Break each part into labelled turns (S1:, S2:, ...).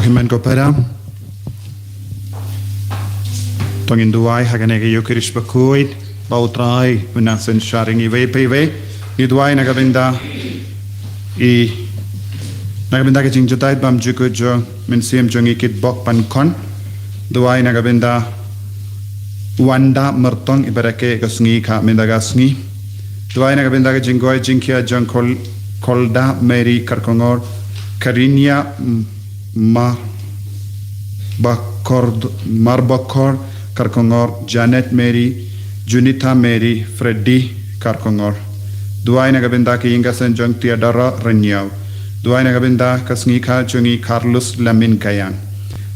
S1: Ahiman Kopera Tongin Duai Haganega Yukirish Bakuit Bautrai Unasan Sharing Ive Nidwai Nagabinda Nagabinda Jinjatai Bam Jukujo Minsiam Jungikit Bok Pankon Duai Nagabinda Wanda Mertong Ibarake Gasngi Ka Mindagasngi Duai Nagabinda Jingoi Jinkia Jung Kolda Mary Karkongor Karinia Marbakor Karkongor Janet Mary Junita Mary Freddy Karkongor Duai Nagabinda Ki Ingasan Jung Tiadara Renyau Duai Nagabinda Kasngika Jungi Carlos Lamin Kayan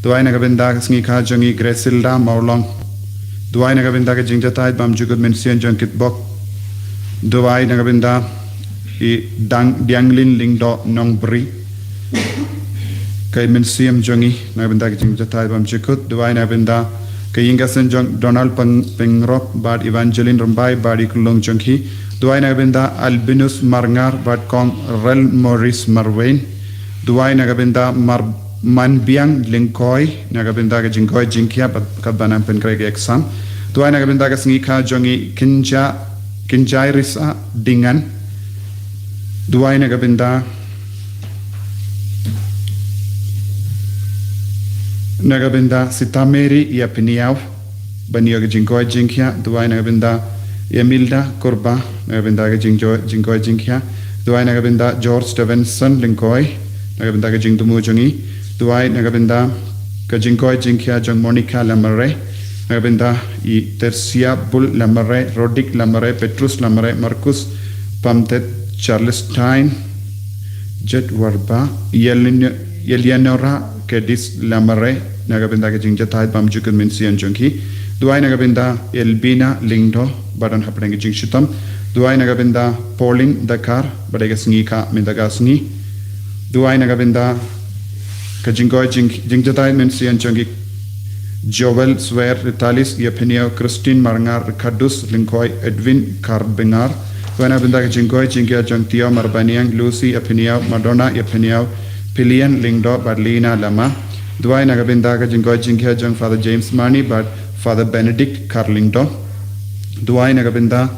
S1: Duai Nagabinda Kasngika Jungi Gresilda Maulong Duai Nagabinda Ki Jingjatai Bam Jugud Minsian Junkit Bok Duai Nagabinda Dianglin Lingdo Nongbri Kay Minsiam Jungi Nagabinda Ki Jingjatai Bam Jukut Duai Nagabinda Kay Ingasan Jung Donald Pengrop Bad Evangeline Rumbai Badi Kulong Junghi Duai Nagabinda Albinus Marngar Bad Kong Rel Morris Marwain Duai Nagabinda Manbiang Linkoi Nagabinda Ki Jingkoi Jinkia Bad Kadbanam Penkreg Exam Duai Nagabinda Ki Sngika Jungi Kinjai Risa Dingan Duai Nagabinda Sitameri Yapiniau Banyo Jingkoi Jinkia Duai Nagabinda Emilda Kurba Nagabinda Jingkoi Jinkia Duai Nagabinda George Stevenson Linkoi Nagabinda Jingdumu Jungi Duai Nagabinda Kajingkoi Jinkia Jung Monica Lamare Nagabinda Tercia Bull Lamare Rodic Lamare Petrus Lamare Marcus Pamtet Charles Stein Jet Warba Yelianora Kedis Lamare Nagabinda Jingjatai Bam Jukun Minsian Junki Duai Nagabinda Elbina Lingdo Badan Happening Jingshitam Duai Nagabinda Pauline Dakar Badagasngika Mindagasngi Duai Nagabinda Kajingoi Jingjatai Minsian Junki Joel Swer Ritalis Yapinio Christine Marngar Ricardus Linkoi Edwin Carbingar Duai Nagabinda Jingoi Jingia Jungtio Marbaniang Lucy Yapinio Madonna Yapinio Pilian Lingdo Badlina Lama Duai Nagabinda Jingoi Jingia Jung Father James Mani Bad Father Benedict Carlingdo Duai Nagabinda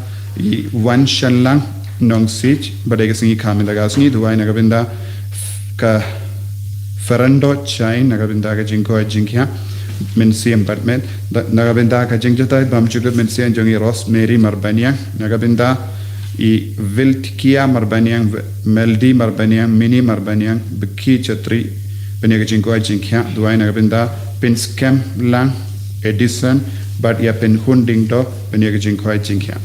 S1: Wan Shanlang Nong Sich Badegasingi Kamindagasni Duai Nagabinda Ka Ferrando Chain Nagabinda Jingoi Jingia Minsiam Batman Nagabinda Jingjatai Bamchugud Minsian Jungi Ross Mary Marbaniang Nagabinda Viltkia Marbaniang Meldi Marbaniang Mini Marbaniang Biki Chatri Benega Jingoi Jinkia Duai Nagabinda Pinscam Lang Edison Bad Yapin Hundingdo Benega Jingoi Jinkia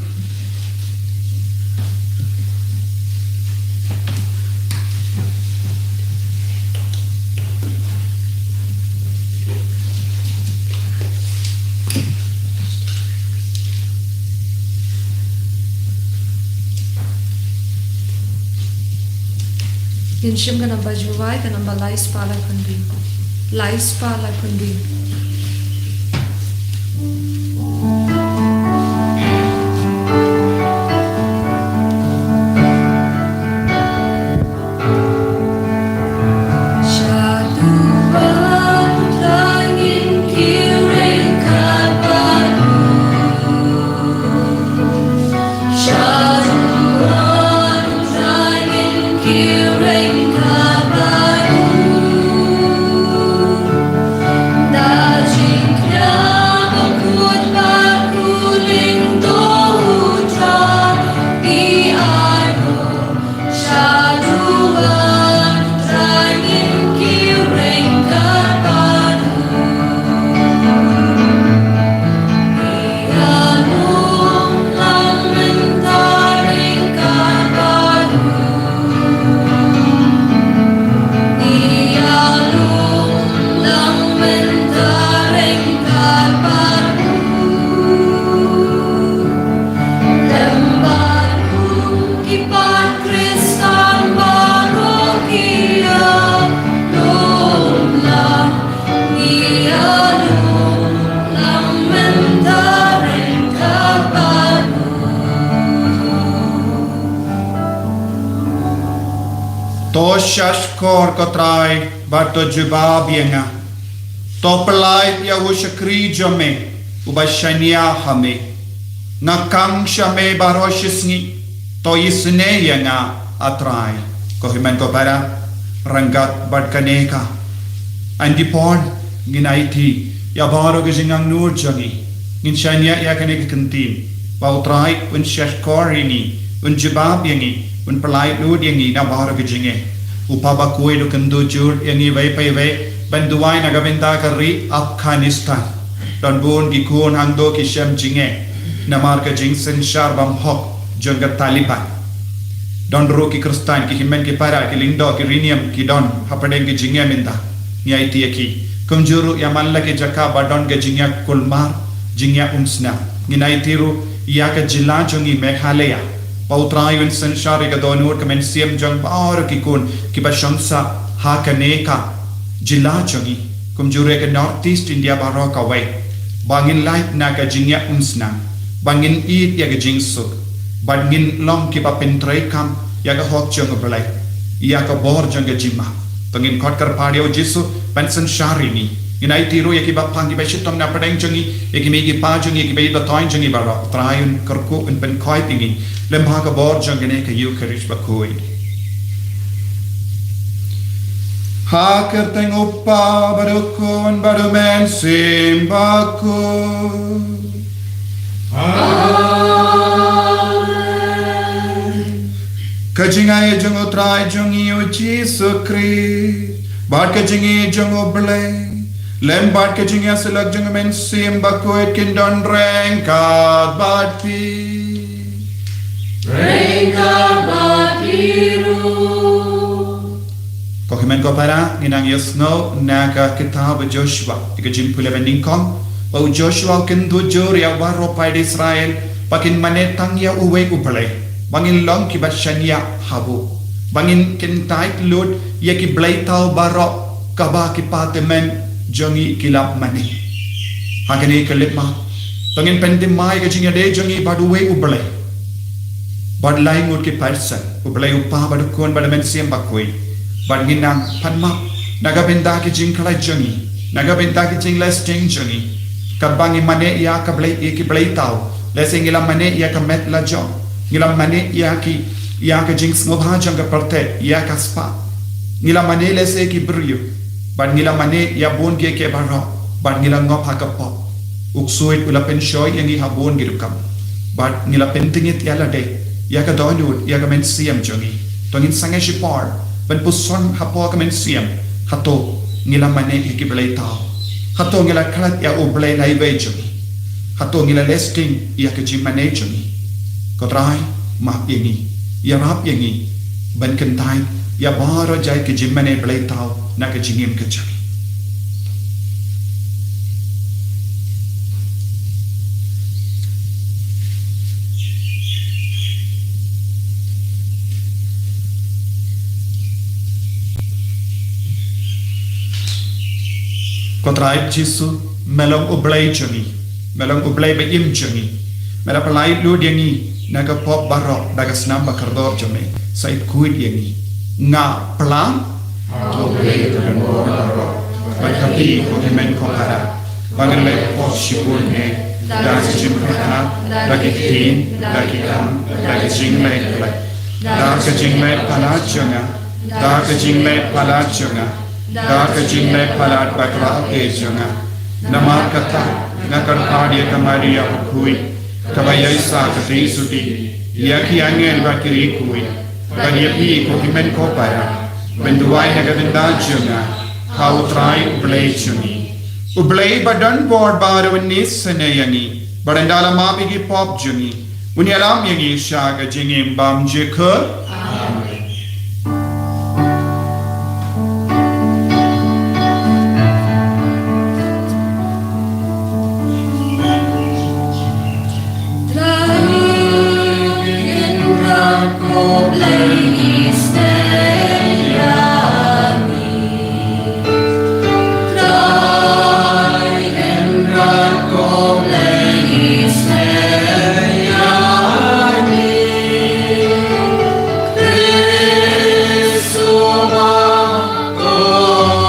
S2: Inshim ganamba juwai ganamba lais pala kundi. Lais pala kundi.
S1: Toshashkor Kotrai
S3: bato jubab yenga topelai ya wushakri jome ubashania hame ngakang shame baroshisngi to isne yenga atrai ko himan ko para rangat badkaneka andipon nginaiti ya baro gijingang nur jangi ngin shania ya kaneka kantin bautrai un shashkorini un jubab yengi un pelai lud yengi na baro gijinge upaba koi lu kendo jur yengi vai pai vai banduai na gavenda kari Afghanistan don bon ki kun hangdo ki shem jinge na marka jingsen shar bam hok jonga Taliban don ro ki kristan ki himen ki para ki lindo ki rinium ki don hapadeng ki jinge minda nyai tiaki kumjuru ya malla ki jaka badon ke jinga kulmar jinga umsna nginai tiru ya ka jila jongi Meghalaya pautrayun sanshari ka donur kamen siem jong baur ki kun ki bashamsa ha kaneka jila jongi kumjure ka Northeast India baroka way bangin light na ka jinga umsna bangin eat ya ka jingsuk bangin long ki pa pentrai kam ya ka hok jong belai ya ka bor jong ka jima pangin khotkar padio jisu pensan sharini inai tiro ya ki ba pangi ba shitom na padang jongi ya ki megi pa jongi ki ba toin jongi baro trayun karku un pen khoi tingi lemha ka bor jong ne ka yu karish ba koi ha kerteng uppa barukun barumen simbaku kajingai jongo trai jongi o Jesu Christ bad kajingi jongo ble lem bad kajingi asalak jongo men simba ko et kindon rengkat bad pi ru ko himen ko para nginang yesno naga kitab Joshua ikajim pula bending kong bau Joshua kindu jur ya waro pai Israel pakin manetang ya uwe uble bangin long ki bashania habu bangin kintai lut ya ki blaitau barok kaba ki patemen jongi kilap mani hakani kelipma bangin pentim mai ka jinga de jongi baduwe uble bad lai ngut ki person uble upa badukon badamen siam bakoi bangin nang panma naga benda ki jingkala jongi naga benda ki jingles jing jongi kabangi mane ya ka blai ki blaitau lesingila mane ya ka met la jong ngila mane ya ka jinx ngobha janga parte ya ka spa ngila mane lese ki bryu ban ngila mane ya bon ke baro ban ngila ngopha ka pop uksuit ula pen shoy yangi ha bon girukam ban ngila pentingit ya la de ya ka donut ya ka men siam jongi tongin sange shipar ban puson ha po ka men siam hato ngila mane ki blai tao hato ngila khalat ya oblai lai ve jongi hato ngila lesting ya ka jimane jongi Kotrai map yengi ya rap yengi ban kentai ya baro jai ke jimmane blai tau na ke jingim ke chai Kotrai jisu melong ublai jongi melong ublai ba im jongi mela palai lu yengi naga pop barok daga snam bakardor jome sait kuit yengi nga plan to play to the more barok but happy ko men ko para bangan le pop shipur ne da jim kha da ki tin da ki kam da ki jing me da ka jing me pala chunga da ka jing me pala chunga da ka jing me pala bakra ke chunga namar kata nakar padia kamaria kui kabaya isa katri suti yaki angel bakiri kui kanya pi ko kimen ko para benduai na gabenda junga how try play chuni ublay badan board baru nis senayangi barandala mapi ki pop jungi unyalam yangi shaga jingim bam jekha amen
S4: Oh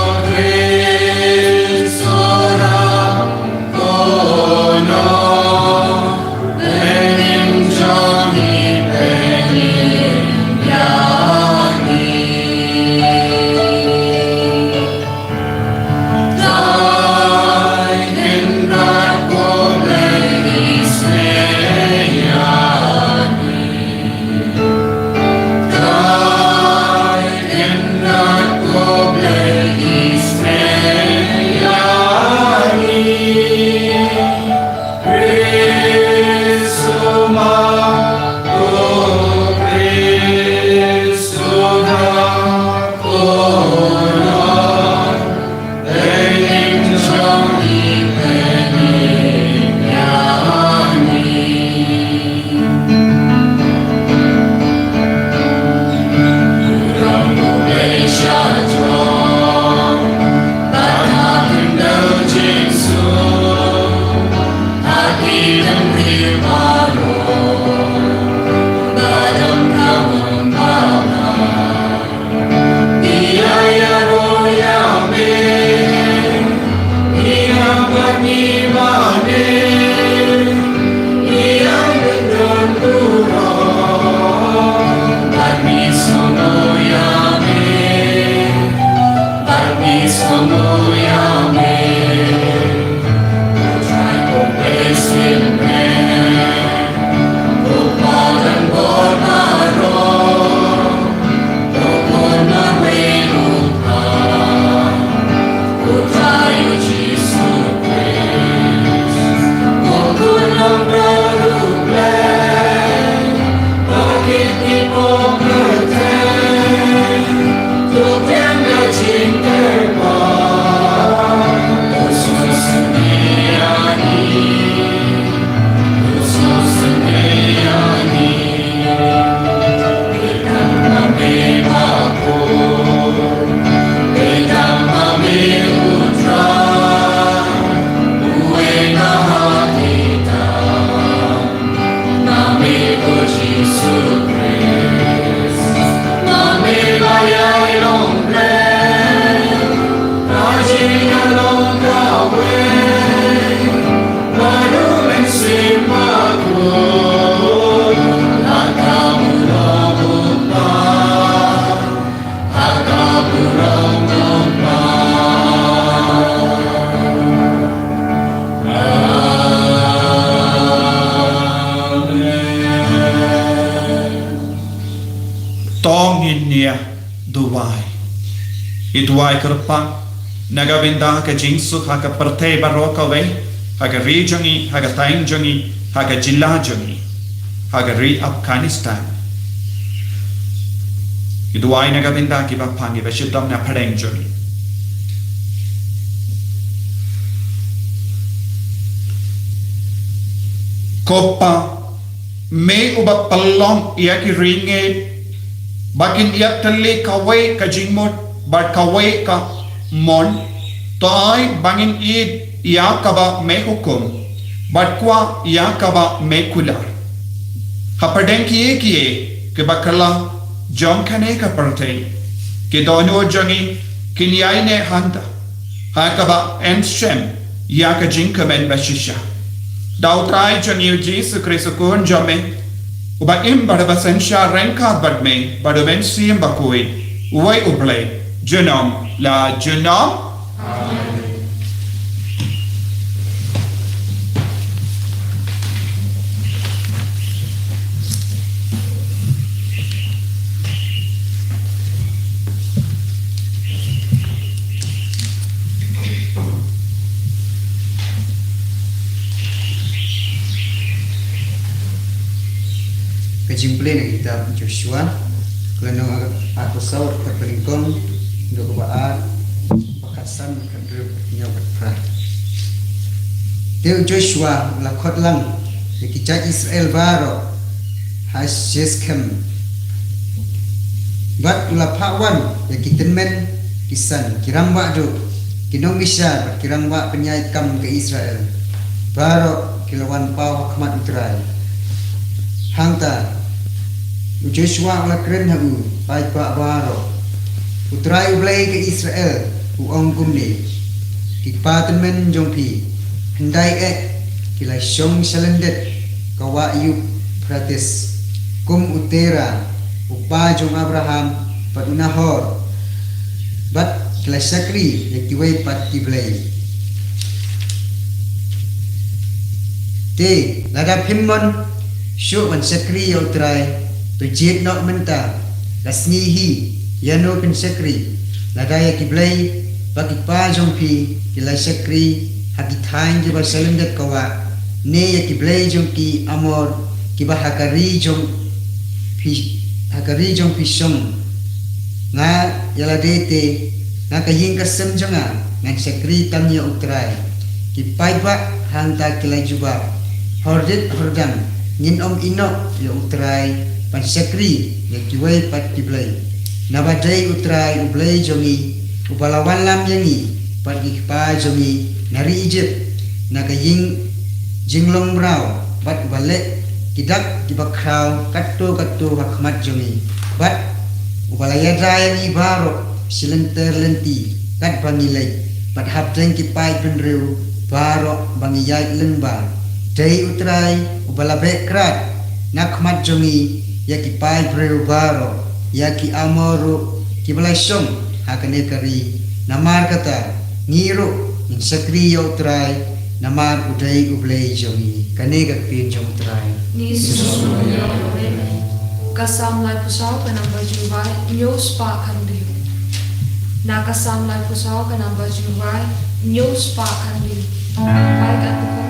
S3: Ituai kerpa nagabinda ka jingsuk haka partai baroka we haka regiongi haka tainjongi haka jillajongi haka ri Afghanistan Ituai nagabinda ki bapangi bashidam na parenjongi Kopa me uba palong ia ki ringe bakin ia tali kawai ka jingmot but kawai ka mon to ai bangin id yakaba me hukum but kwa yakaba me kula hapadeng kiye ke bakala jom khane ka partei ke dono jangi kinyai ne hanta hakaba enshem yaka jinkamen bashisha dautrai jangi Jesus Christ kun jame uba im badabasan sha renka badme badaben sim bakoi uai ublay Jenam la jenam
S4: Kejimple na kitab Joshua Kelano aku saur terpelingkong Untuk kebaat Pakasan Kedua Nyabat Prah Teo Joshua Lakot lang Yakijak Israel Baro Hasjeskem Bat Ulapawan Yakitenmen Kisan Kirang Bakdo Kinong Misyar Kirang Bak Penyait Kam ke Israel Baro Kilawan Pau Hakmat Utrai Hangta Joshua Lakren Hagu Baik Pak Baro Utrai ublay ke Israel uong kumni kipatenmen jongpi hendai kilai syong salendet kawa Ayub prates kum utera upa jong Abraham pat Nahor bat kilai sakri yakiway pat kiblay te lada pimmon syuk wan sakri utrai tujit not menta lasnihi Yano pin sekri ladaya kiblay bagi pa jongpi kilay sekri hakitain jiba salendet kawa ne ya kiblay jongki amor kiba hakari jong pi song nga yaladete nga kaying kasem jonga nga sekri tangya utray kipai ba hangta kilay juba hordit hordang ngin inok ya utray pan sekri ya kiway pat kiblay Nabadai utrai ublay jongi upalawan lam yangi pagi pa jongi nari Egypt nagaying jinglong braw bat balik kidak kibakraw katto hakmat jongi bat upalaya dayan ibaro silenter lenti kat bangilay bat hapdeng kipai penrew baro bangiyay lengba dai utrai upalabe krat nakmat jongi yakipai brew baro Yaki amoru kibalai song hakane kari namar kata ngiro in sakri yo trai namar udai ublei jongi kanega pin jong trai
S2: Ni susu ya kasam lai pusau ka number juwai news pa kan diu. Na kasam lai pusau ka number juwai news pa kan diu. Pai ka tukong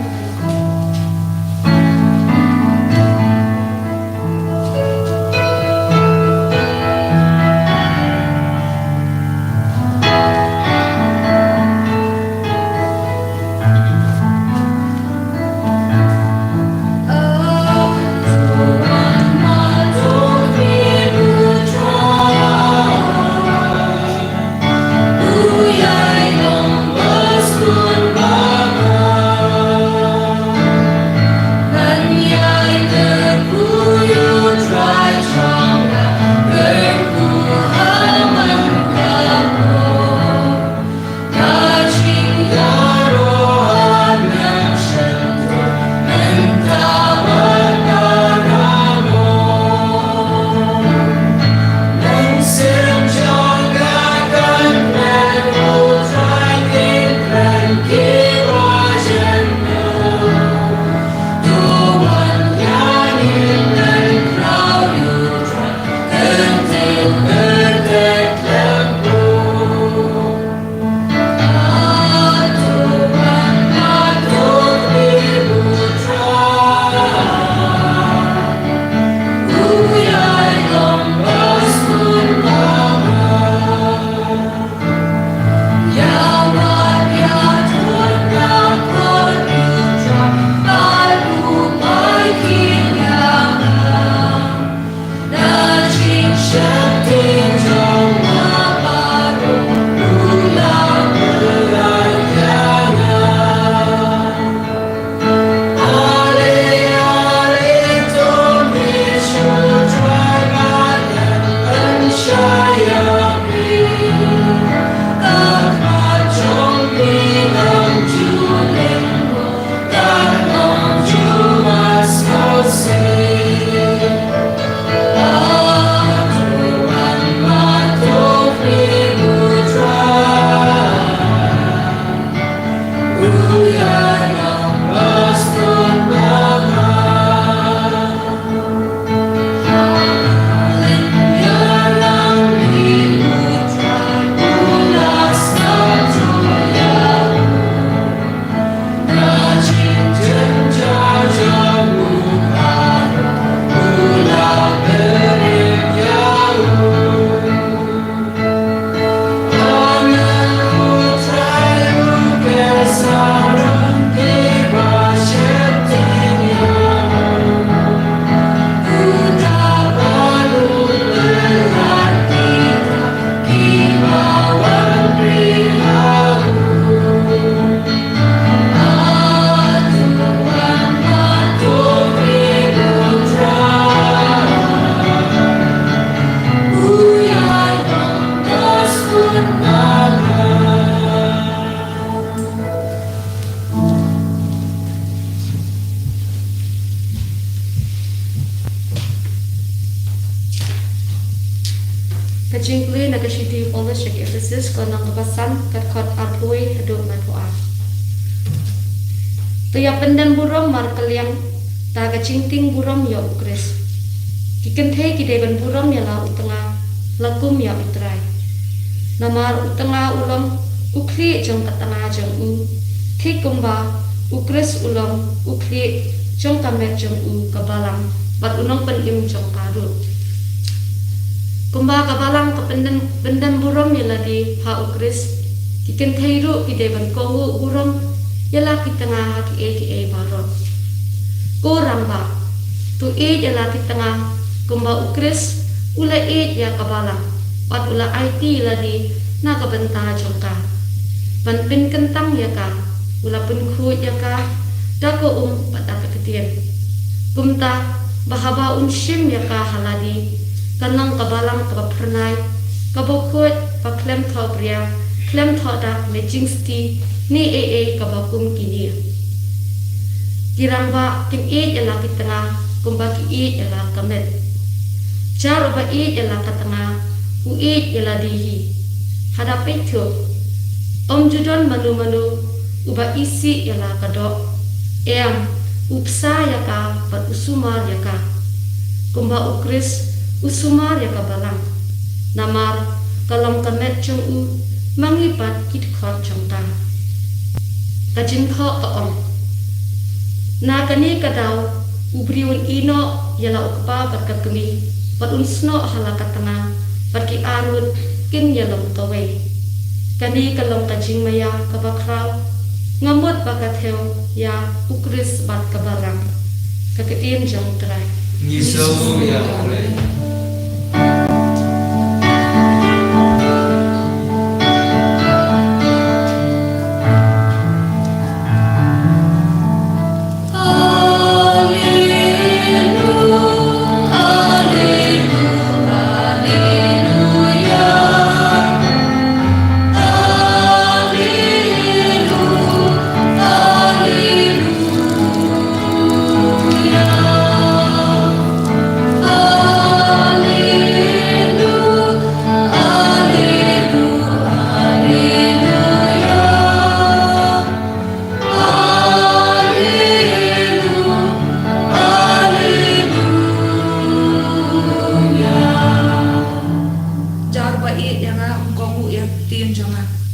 S2: Kajingli nagashiti Polish Ephesus ko nang kabasan katkot artui hadu matua. Tuya pendan burom mar kaliang ta kajingting burom ya ukris. Kikenthe kideban burom ya la utanga lakum ya utrai. Namar utanga ulam ukli jong katanga jong u. Thikumba ukris ulam ukli jong kamet jong u kabalang bat unong penim jong karut. Kumba kabalang ke pendan burom yala di ha ukris kiken thairu kideban kongu burom yala kitanga ha ki barot ko ramba tu yala kitanga kumba ukris ula ya kabalang pat ula IT la di na kabenta jongka pan pin kentang ya ka ula pun khu ya ka dako pada ketien kumta bahaba unshim ya ka haladi kanang kabalang kapernay kabokut paklem thobria klem thoda lejingsti ni kabakum kini kirangba kim ela kitanga kumba ki ela kamet jar ba ela katanga u ela dihi hadapi thu Om judon manu-manu uba isi yala kadok. Upsa yaka pat usumar yaka. Kumba ukris usumar yaka balang. Namar kalam kamet chung mangipat kit khot chung ta. Kajin kho kaom. Na kani kadaw ubriun ino yala ukpa pat kakami pat unsno halakat tanga pat ki arut kin yala utawe. Kani kalam kajing maya kabakraw ngamot bakatheu ya ukris bat kabarang kakitin jang trai
S5: Niso ya ole.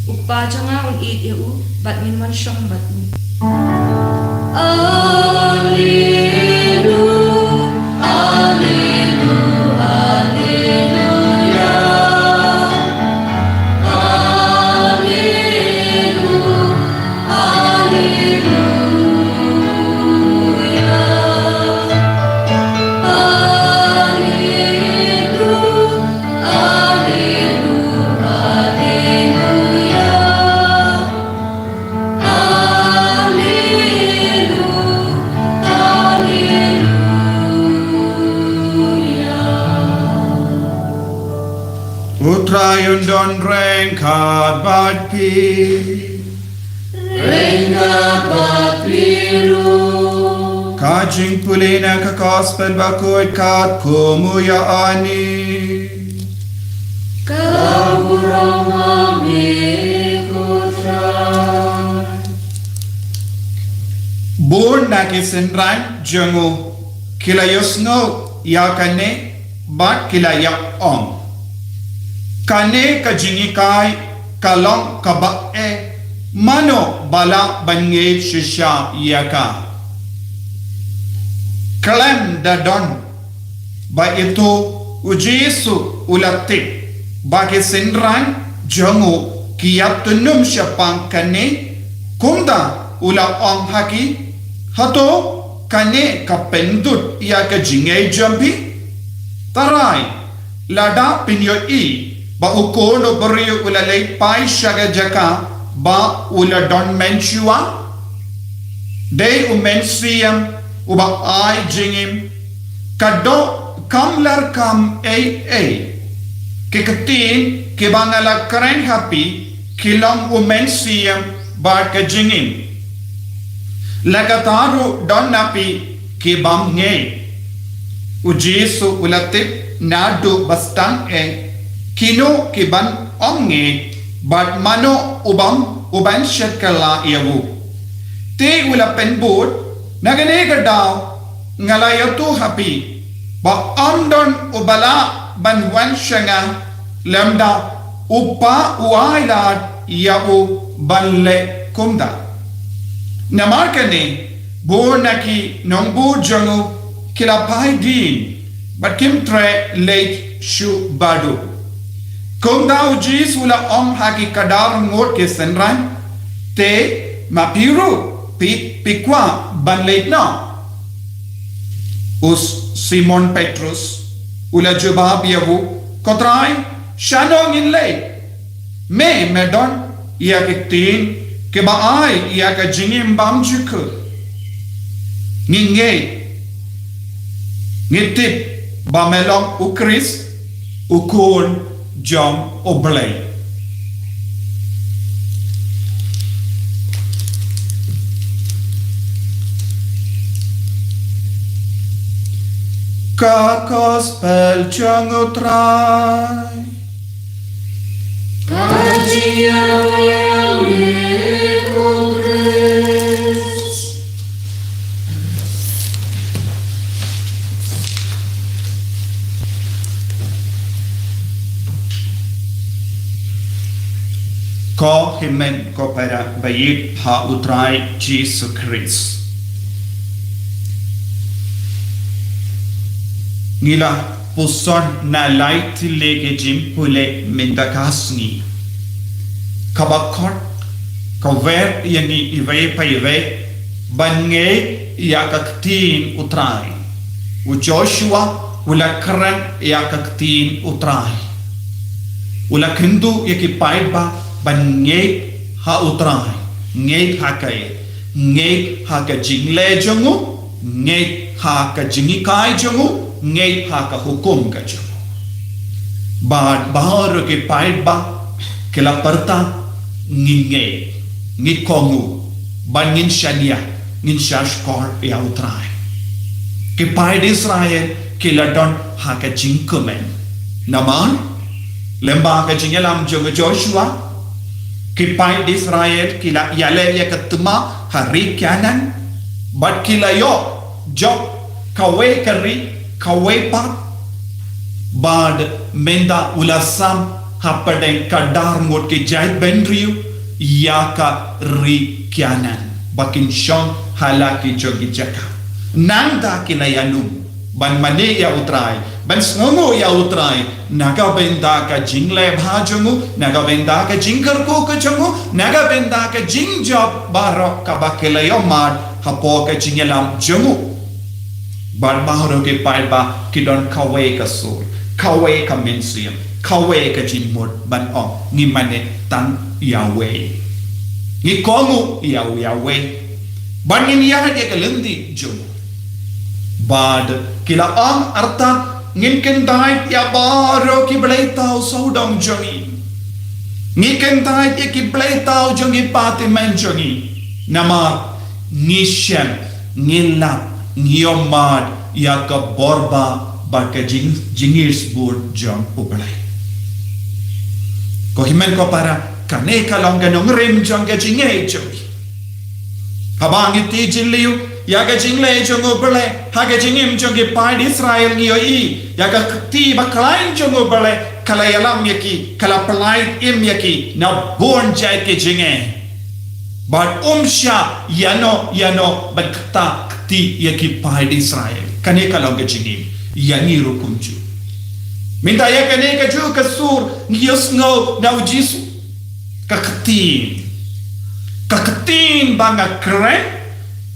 S6: Ukpa janga un eat ya bat min man shong bat mi.
S3: Utrayon don rengkat bat pi.
S5: Rengkat bat piru.
S3: Kajing pulina ka gospel bakut kat kumuya ani.
S5: Kaburang amikutra.
S3: Born na kisenran jangu kilayosno yakane bat kilayak om. Kane kajingikai kalong kabae mano bala bange shisha yaka. Kalem dadon ba itu ujisu ulatik bagi senran jangu kiap tunum syapang kane kumda ula ong haki hato kane kapendut yaka jingai jambi tarai lada pinyo i ba ukono beriu ulalay pai syaga jaka ba ula don menchua day umensiam uba ai jingim kado kamlar kam kiketin kibangala keren happy kilang umensiam ba ka jingim lagataru don napi kibam nge ujisu ulatip nadu bastang kino kiban onge bat mano uban syakala iawu te ula penbut nagane gadaw ngalayatu happy ba ondon ubala banwan syanga lamda upa uailat iawu banle kumda namarkane bonaki nongbu jangu kilapai din bat kimtre late shu badu Kumda ujis ula om haki kadar ngot ke senran te mapiru pikwa banleit na us Simon Petrus ula jawab yahu kotrai shanong in late me medon ia kitin ke baai ia ka jingim bam juku ninge ngitip bamelong ukris ukun John Oblay. Ka gospel jang utrai. Ko himen kepada bayi ha utrai Yesus Kristus. Ngila puson na light lege jim pule minda kasni. Kabakot kaver yani iwe pa iwe bange ya kaktin utrai. U Joshua ula kran ya kaktin utrai. Ula kindu yaki paiba ban ngek ha utrai, ngek ha kai, ngek ha ka jingle jongu, ngek ha ka jingikai jongu, ngek ha ka hukum ka jongu. Bad bahar ke paid ba kela parta nginge, ngikongu, ban ngin shania, ngin shashkor ya utrai. Ke paid Israel kela don ha ka jingkumen. Naman lemba ka jingelam jongu Joshua Kipai di Israel kila yale ya ketema hari kianan bat kila yo job kawe kari kawe pat bad menda ulasam hapadeng kadar mot ke jait benriu ya ka ri kianan bakin shong halaki jogi jaka nanda kila yanum ban mane ya utrai ban snongo ya utrai naga benda ka jingle bhajongu naga benda ka jingar ko ka jongu naga benda ka jingjob baro ka bakela yomad hapo ka jingelam jongu ban mahoro ke paiba kidon kawe ka so kawe ka mensiam kawe ka jinmod ban ong ni mane tan yawe ni komu yawe ban ni ya de ka lendi jongu bad kila ang arta ngin kendai ya baro ki blai tau saudong jongi ngin kendai ya ki blai tau jongi pati men jongi nama ngishem ngila ngiomad ya ka borba ba ka jingis bur jong ublai ko himen ko para kane ka long ganong rim jong ka jingai jongi habang iti jinliu yaga jingle jongo bele haga jingim jonge paid Israel ngiyo i yaga ti baklain jongo bele kala yalam yaki kala pelain im yaki na born jai ke jinge but umsha yano bakta ti yaki paid Israel kane kala ga jingim yani rukumju minta ya kane ka ju kasur ngiyos ngo na ujisu kakatin banga kren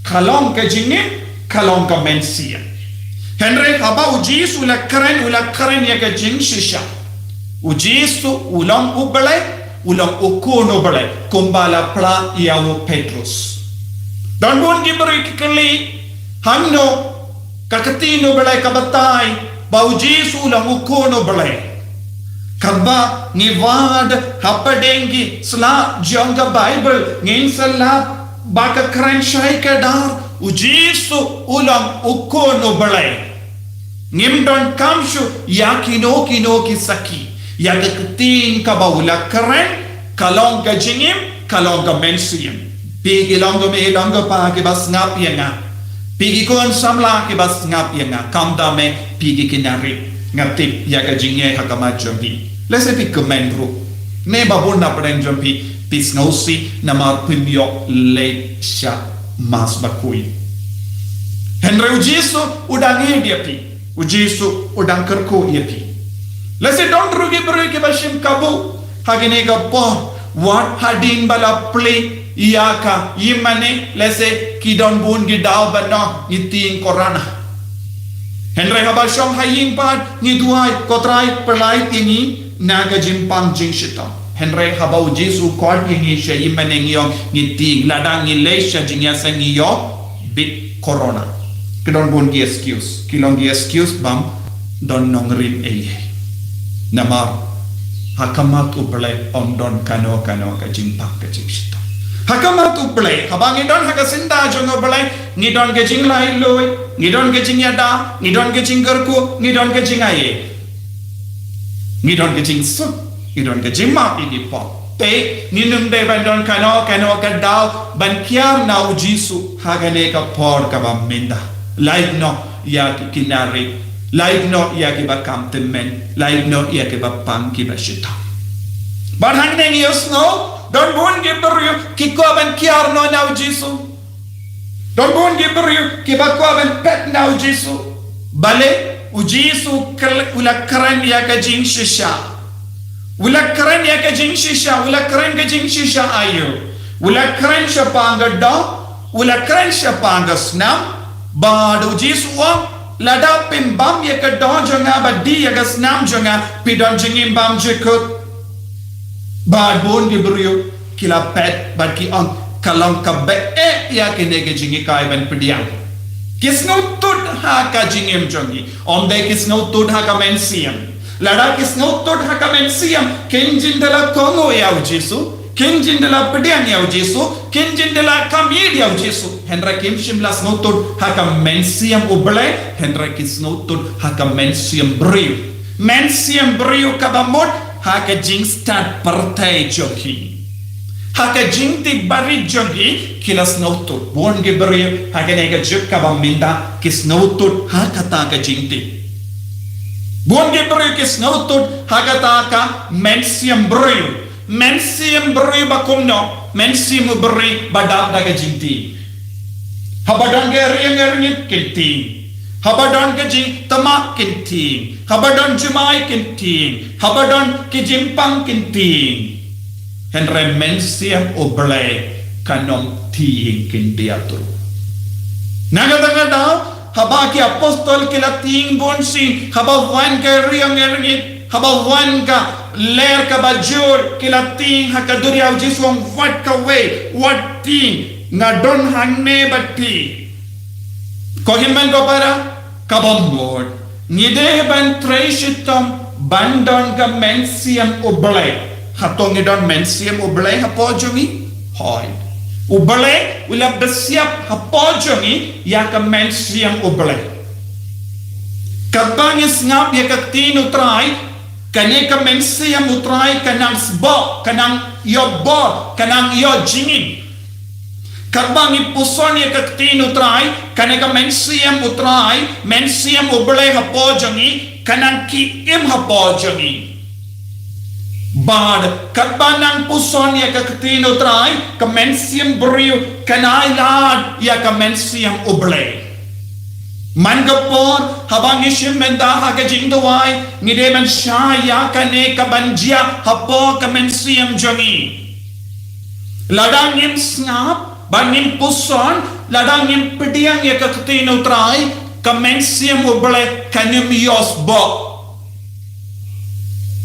S3: kalong ka jingin, kalong ka mensia. Henry haba ujisu ula keren ya ka jing shisha. Ujisu ulang ubale, ulang ukono bale, kumbala pla yawo Petrus. Dan bun giberi kikali, hanno kakatino bale kabatay, ba ujisu ulang ukono bale. Kaba nivad hapadengi sla jangga Bible ngin sala baka keren syai kadar ujisu ulang ukono balai ngimdon kamshu yakino ki saki yakatin kabaula keren kalong ka jingim kalong ka mensiyim pigi longo me longo pa ki bas ngap yenga pigi kon samla ki bas ngap yenga kamda me pigi kinari ngaptip yaka jingye hakama jombi lese pi komendru ne babun na pren jombi pis ngausi nama pimyo le sha mas bakui Henry ujisu udang dia pi ujisu udang kerku dia pi lese don rugi berugi bashim kabu hagine ga po what hadin bala play iyaka yimane lese kidon bun gidaw bano iting korana Henry habashong haying pad ni duai kotrai pelai tingi naga jimpang jing shita Henry habau Jesu kod ngi sha yimane ngiyong ngiti ladang ngilesha jingya sa ngiyo bit corona kidon bun gi excuse kilong gi excuse bam don nongrin eye namar hakamat uplay on don kano ka jimpang ka jingshita hakamat uplay habang idon hakasinda jongo balay ngidon ke jinglai loy ngidon ke jingyada ngidon ke jinggerku ngidon ke jingaye ngidon ke jingsu ngidon ke jingma ini po Te ninum de bandon kano ka daw ban kiam na ujisu hagane ka por ka ba minda like no ya ki kinari like no ya ki ba kamtemen like no ya ki ba pang ki ba shita ban hang neng yos no don bun gi beryu ki ko ban kiar no na ujisu don bun gi beryu ki ba ko ban pet na ujisu bale ujisu ula kran ya ka jing shisha Ula keren ya ke jing shisha, ula keren ke jing shisha ayo. Ula keren siapa angga do, ula keren siapa angga snam. Badu jiswa, lada pimbam ya ke do jonga badi ya ke snam jonga pidon jingim bam jikut. Bad bon diberiu kila pet bad ki on kalong kabe ya ke nege jingi kai ban pediang. Kisno tud ha ka jingim jongi, omde kisno tud ha ka mensiam. Lada kisno tot hakamen siam kenjin dela kongo ya ujisu kenjin dela pedian ya ujisu kenjin dela kamid ya ujisu henra kim shimlas no tot hakamen siam uble henra kisno tot hakamen siam briu kabamot haka jing start partai jogi haka jing ti bari jogi kilas no tot bon ge briu haka nega juk kabaminda kisno tot haka ta ka jing ti Buon ge beri kis nautut hagataka mensiam beri bakumno mensiam beri badak daga jinti habadan ge ring kinti habadan ge jing tamak kinti habadan jumai kinti habadan ke jimpang kinti henre mensiam oble kanom ti kinti atur naga haba ki apostol kila ting bonsi haba wan ka riang erngit haba wan ka ler ka bajur kila ting hakaduri au jiswang wat ka we wat ting ngadon hangne batti kohiman ko para kabambod ngide ban treshitam bandon ka mensiam oblay hatong ngidon mensiam oblay hapo jungi hoy Ubale ulah bersiap hapojongi ya ke mensiam ubale. Kabangis ngap ya ke tin utrai kane ke mensiam utrai kanang sbo kanang yobo kanang yo jingin. Kabangi puson ya ke tin utrai kane ke mensiam utrai mensiam ubale hapojongi kanang ki im hapojongi. Bad katbanang puson ya ka ketino trai ka mensiam beriu kanai lad ya ka mensiam uble mangapor habang isim menta ha ka jingdawai ngide man syaya ka ne ka banjia hapo ka mensiam jongi ladang im snap bangin puson ladang im pediang ya ka ketino trai ka mensiam uble kanim yosbo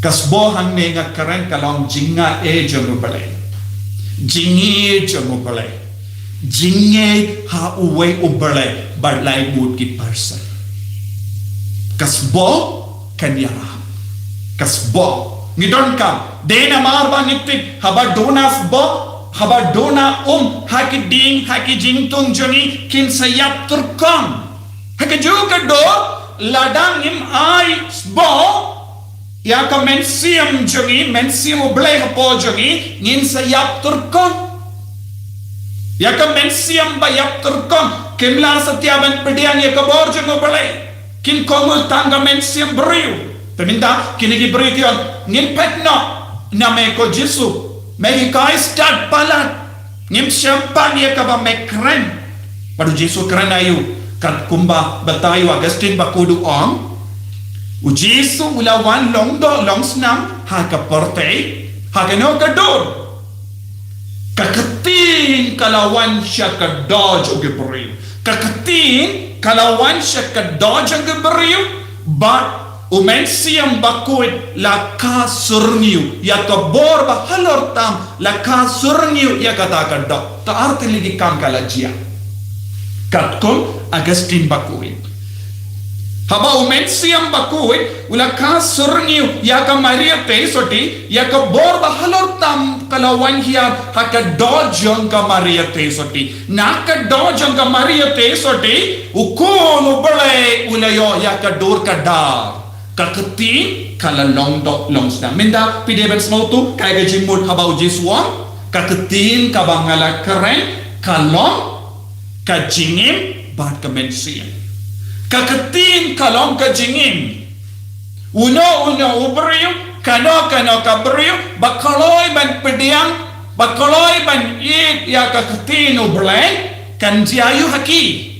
S3: kasbo hangne nga karen kalong jinga jomu balay jingi jomu balay jinge ha uwe ubalay barlay mood ki person kasbo kanyara kasbo ngidon ka dena marba nitik haba donas bo haba dona haki ding haki jingtung jongi kin sayap turkam haki juga do ladang im ai bo ya ka mensiam jongi mensiam ublay hapo jongi ngin sayap turkon ya ka mensiam bayap turkon kimla satyaban pedian ya ka bor jong ublay kin komul tangga mensiam beriu peminta kinigi beriu kion ngin petno name ko jisu megi kai start palat ngim champagne ya ka ba mekren padu jisu kren ayu kat kumba batayu Agustin bakudu ong Ujisu ulawan long snam haka portay haka no kador kakatin kalawan siya kadoj o gibriw kakatin kalawan siya kadoj o gibriw but umensiyang bakuit la kasurniw ya kabor ba halortam la kasurniw ya katakadok taarte ligikam kalajia katkom Agustin bakuit haba umensiam bakuit ula ka surniu ya ka Maria Tesoti ya ka bor bahalor tam kalawan hiya haka dojong ka Maria Tesoti naka dojong ka Maria Tesoti ukon ubale ulayo ya ka dur ka dar Kaketi kala long dok long snam. Minda pide ben semau tu kaya jimut habau jisuang. Kaketin kabangala keren kalong kajingim bat kemensian. Kaketin kalong kajingim. Uno uberiu kano kaberiu bakaloi ban pediang bakaloi ban it ya kaketin ubleng kan jiayu haki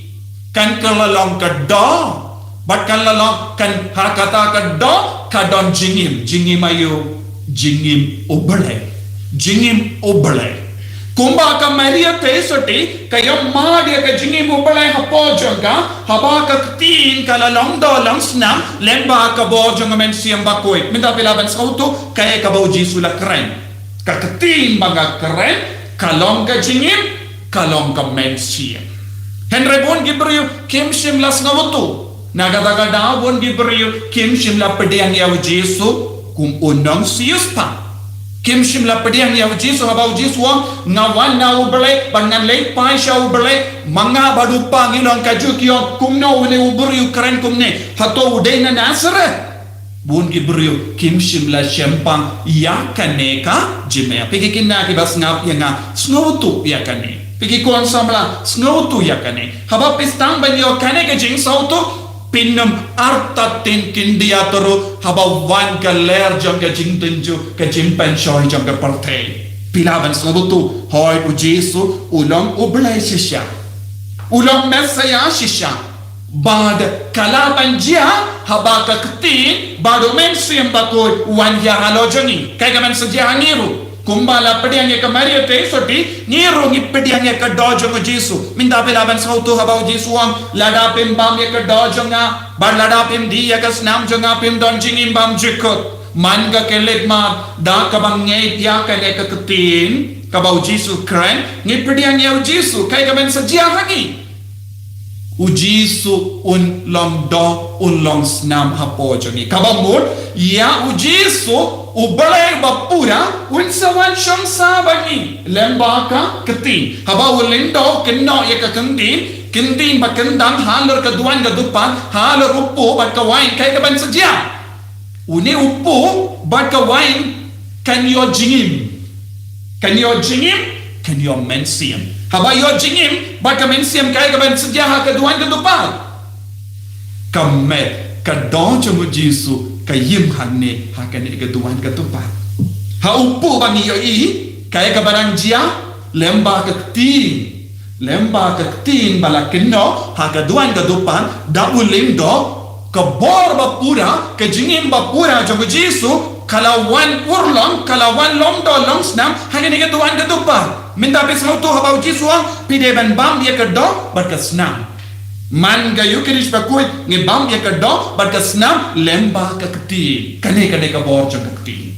S3: kan kelalong kedo. Bat kan lalong kan hakata kedo kadon jingim ayu jingim ubale kumba ka maria tesoti kaya madia ka jingim ubale hapo jonga haba ka tin kala long do long snam lemba ka bo jonga men siam bakoi minta pilaban sauto kaya ka bau jisu la keren ka tin banga keren kalong ka jingim kalong ka men siam Henry bon gibriu kim sim las ngawtu Nagadaga na bon gibriu kim shimla pediang yaw Jesu kum unong sius pa kim shimla pediang yaw Jesu habau Jesu ngawan na ubele bangan lei pai sha ubele manga badu pa ngilong kaju kyo kum no ule uburiu keren kum ne hato udena nasare bon gibriu kim shimla shempang yakane ka jimea pikikin na kibas ngap yanga snowtu yakane pikikon samla snowtu yakane haba pistang banyo kane ke jing sautu Pinam arta tin kindia toro haba wan ka ler jong ka jing tenju ka jimpan shoy jong ka partay pilaban sabutu hoy u Jesu ulong ublay shisha ulong mesaya shisha bad kalaban jia haba ka ktin bado men siem bakoy wan ya halo jongi kay ka men sajia niru kumbala pediang ka Maria te soti niru ngi pediang ka dojo ng Jesu minda pilaban sautu haba u Jesu ang ladapim bam ka dojo nga bar ladapim di ka snam jonga pim don jingim bam jikot man ka kelet ma da ka bang ngey ya ka le ka ketin ka ba u Jesu kren ngi pediang ya u Jesu kay ka men sajia hangi u Jesu un long do un long snam hapo jongi ka ba mur ya u Jesu ubale bapura un sawan sham sabani lembaka keti haba ulindo kinno ya ka kendin ba kendang halor ka duan ka dupan halor upo ba ka wine kay ka ban sajia uni upo ba ka wine kan yo jingim kan yo mensiam haba yo jingim ba ka mensiam kay ka ban sajia ha ka duan ka dupan kamet ka don mo Jesu kayim hanne hakane ke tuan ke tupat ha upu bangi yo kaya ka barang jia lemba ke tin bala kenno ha ka duan ke tupan da ulim do ke bor bapura ke jingim bapura jo Jesu kalawan urlong kalawan long do long snam hakane ke tuan ke tupat minta pisau tu ha Jesu pide ban bam ye ke do bar ke snam man ga yukirish bakui ngi bam ya ka do bat ka snam lemba ka kti kane ka bor jang kti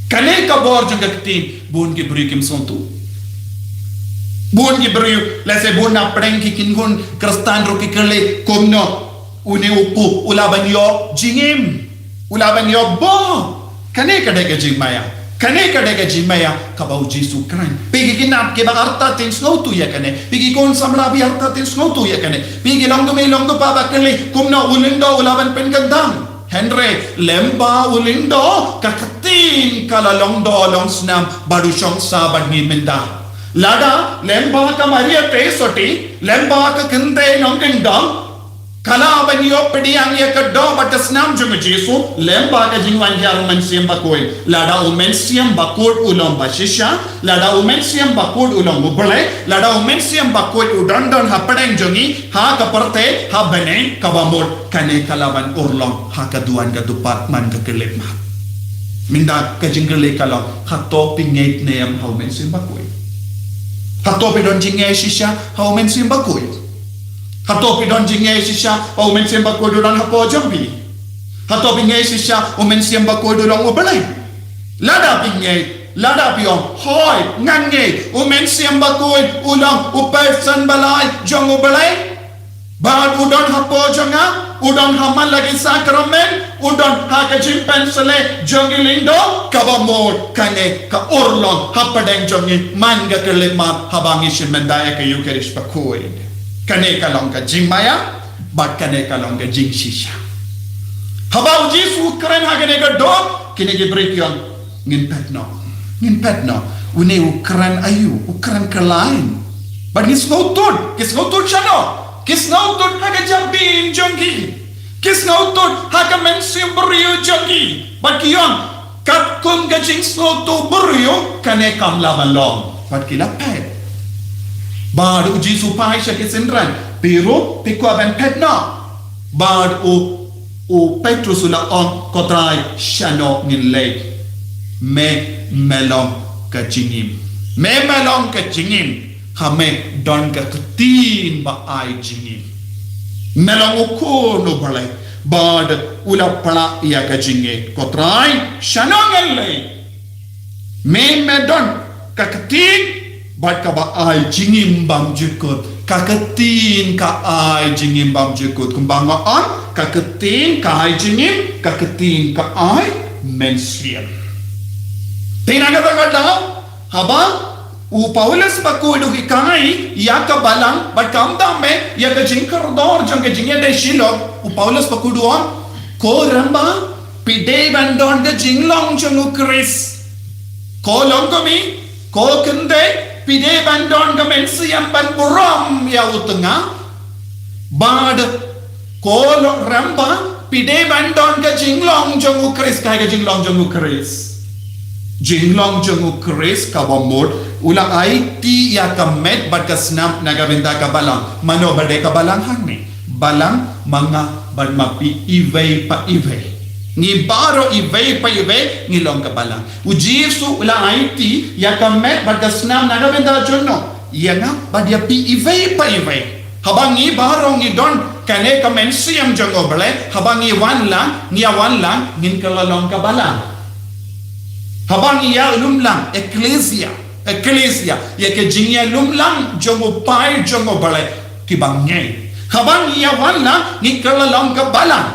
S3: kane ka bor jang kti bun gi bri kim sontu bun gi bri la se bun na preng ki kingun kristan ro ki kale komno une upu ulaban yo jingim ulaban yo bo kane ka de jingmaya kane ka de jingmaya ka bau Jesu kran pigi kinap ke ba arta tin snow tu ya kane pigi kon samla bi arta tin snow tu ya kane pigi long do pa ba kale kumna ulindo ulaban pen gandang Henry lemba ulindo kakatin kala long do long snam baru shong sa badni minda lada lemba ka Maria te soti lemba ka kinde nong kendang kala banyo pediang ya ka do bat snam jung Jesu lemba ka jingwan ya man siam bakoi lada umen siam bakod ulong basisha lada umen siam bakod ulong ubale lada umen siam bakod udandon hapadeng jongi ha ka parte ha bane ka bamot kane kalaban urlong ha ka duan ka dupat man ka kelet ma minda ka jingle kalong ha to pinget neam ha umen siam bakoi ha to pidon jinge shisha ha umen siam bakoi Hatopi don jinge sisha o men semba ko do dan hapo jambi hatopi nge sisha o men semba ko do dan ubelai lada pion hoy ngange o men semba ko ulang upersan balai jong ubelai ba udon hapo jonga udon hamal lagi sakramen udon ha ka jimpen sele jongi lindo kabamor kane ka urlong hapadeng jongi manga kelema habangi shimendaya ka yukerish pakoi kane kalong ka jingmaya bat kane kalong ka jing shisha Haba Jesu keren hagene gadok kini gibrik yang ngin petno une ukran ayu ukran kelain but kis ngautud chano kis ngautud haga jambin jongi kis ngautud haga mensim beriu jongi but kiyon kat kun gajing ngautud beriu kane kam laban long but kila pet baru Jesu pai syakisindran pero pikwa ben petno bad o Petrus ula on kotrai shano ngin lake me melong ka jingim hame don ka ketin ba ai jingim melong ko no balai bad ula pala ya ka jinge kotrai shano ngin lake me don ka ketin bad ka ba ai jingim bam jukut kaketin ka ai jingim bam jukut kumbang on kaketin ka ai jingim kaketin ka ai mensiam tina kata haba u Paulus bakudu hikai ya ka balang but kam dame ya ka jingkar dor jang ka jingya de shilo u Paulus bakudu on ko ramba pide bandon de jinglong jangu Chris ko longkomi ko kende pide bandon ka mensiam ban buram ya utenga bad ko ramba pide bandon ka jinglong jangu Chris kai ka jinglong jangu Chris ka bomod ula ai ti ya ka met bad ka snap naga benda ka balang mano bade ka balang hangni balang mga bad mapi ivei pa ivei ni baro ivei pa ivei ni long ka balang ujisu ula ai ti ya ka met bad ka snap naga benda jonno ya nga bad ya pi ivei pa ivei habang ni baro ni don kane ka mensiam jongo bale habang ni wan lang ngin ka long ka balang habang iya lumlang eklesia ya ke jingya lumlang jongo pai jongo bale kibangnya habang iya wanla ni kalalang ka balang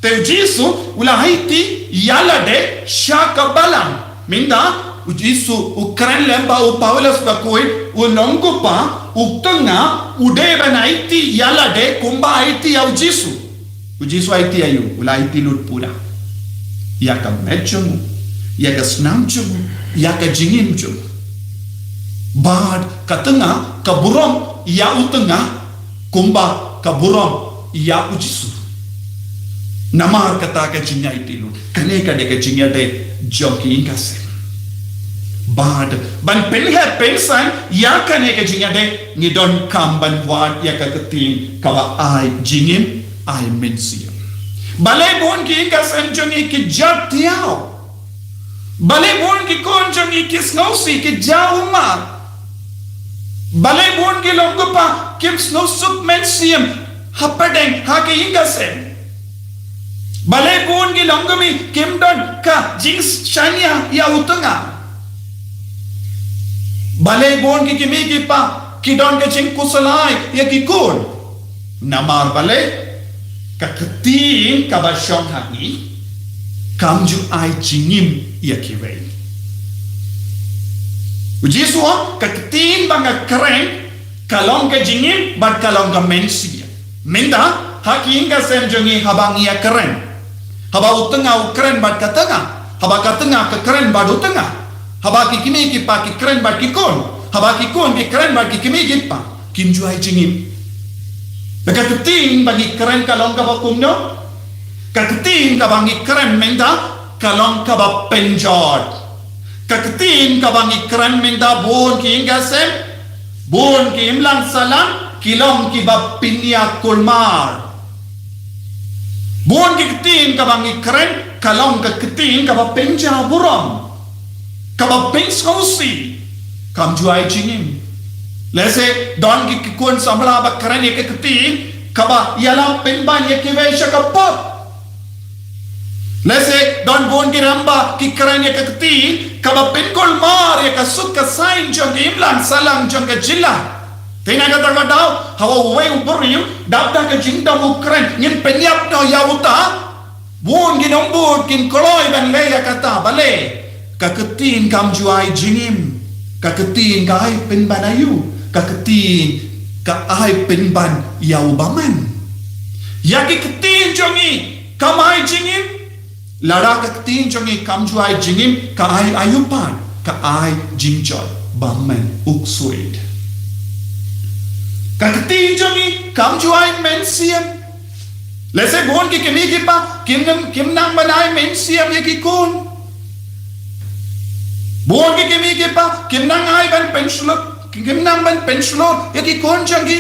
S3: te Jesu ula haiti yala de shaka balang minda Jesu ukran lemba u Paulus bakoi ulongko pa uktenga ude banaiti yala de kumba haiti au Jesu haiti ayu ula haiti lut pura ya ka mechomu ya ka snam chung ya ka jingim chung bad katanga kaburom ya utenga kumba kaburom ya ujisu namar kata ka jinya itilu kane ka de ka jinya de joki ingase bad ban penha pensan ya kane ka jinya de ni don kamban wan ya ka ketin kawa ai jingim ai mensia balai bon ki ingase jongi ki jatiao balai bon ki konjang ikis ngausi ki jauh mar balai bon ki longgopa kim snusuk mensiam hapadeng hake ingasem balai bon ki longgomi kim don ka jings shania ya utunga balai bon ki kimi ki pa ki don ka jing kusalai ya ki kun namar balai ka ketin ka basyong hangi kamju ai jingim ya kiwei Jesu ka ketin banga keren kalong ka jingim bat kalong ka mensia minda haki inga sem jongi habang ia keren haba utenga keren bat katanga haba katanga ka keren bat utenga haba ki kimi ki pa ki keren bat ki kon haba ki kon ki keren bat ki kimi ki pa kimju ai jingim ka ketin bagi keren kalong ka bakumno kaketin ka bangi keren minda kalong ka ba penjot kaketin ka bangi keren minda bon ki ingasem bon ki imlang salam kilong ki ba pinya kulmar bon ki ketin ka bangi keren kalong ka ketin ka ba penja buram ka ba penskosi kam juai jingim lese don ki kun samla ba keren ye ketin ka ba yalam penban ye kivesha ka pop lese don bon ki ramba ki keren ya kakti kaba pinkol mar ya kasut ka sain jong imlan salang jong ka jilla tina ka tagadaw hawa uwe uburiyo dapta ka jingda ukren ngin penyap no ya uta bon ki nombud kin koloy ban le ya kata bale kaketin kam juai jingim kaketin ka ai penban ayu kaketin ka ai penban ya ubaman ya ki ketin jongi kamai jingim lara kaktin jongi kamjuai jingim ka ai ayupan ka ai jingjot bangmen uksuid kaktin jongi kamjuai mensiam lese bon ki kemi ki pa kimnang manai mensiam ye ki kun bon ki kemi ki pa kimnang ai ban pensulot kimnang ban pensulot ye ki kun jongi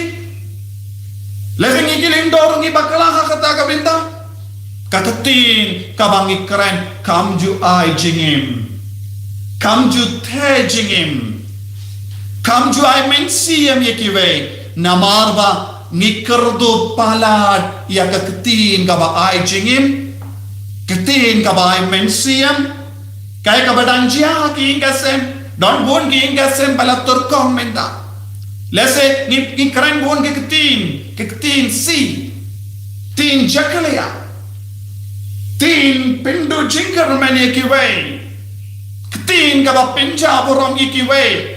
S3: lese ngi kiling dor ngi bakala kata ka benta katatin kabangi keren kamju ai jingim kamju the jingim kamju ai mensiam yekiwe namarba ngikerdo palad ya katatin kaba ai jingim katin kaba ai mensiam kaya kabadang jia ki ingasem don bon ki ingasem palatur kong menta lese ni keren bon ke katin si tin jakalia tin pindu jingkar mani kiwe tin kaba pinja borong ikiwe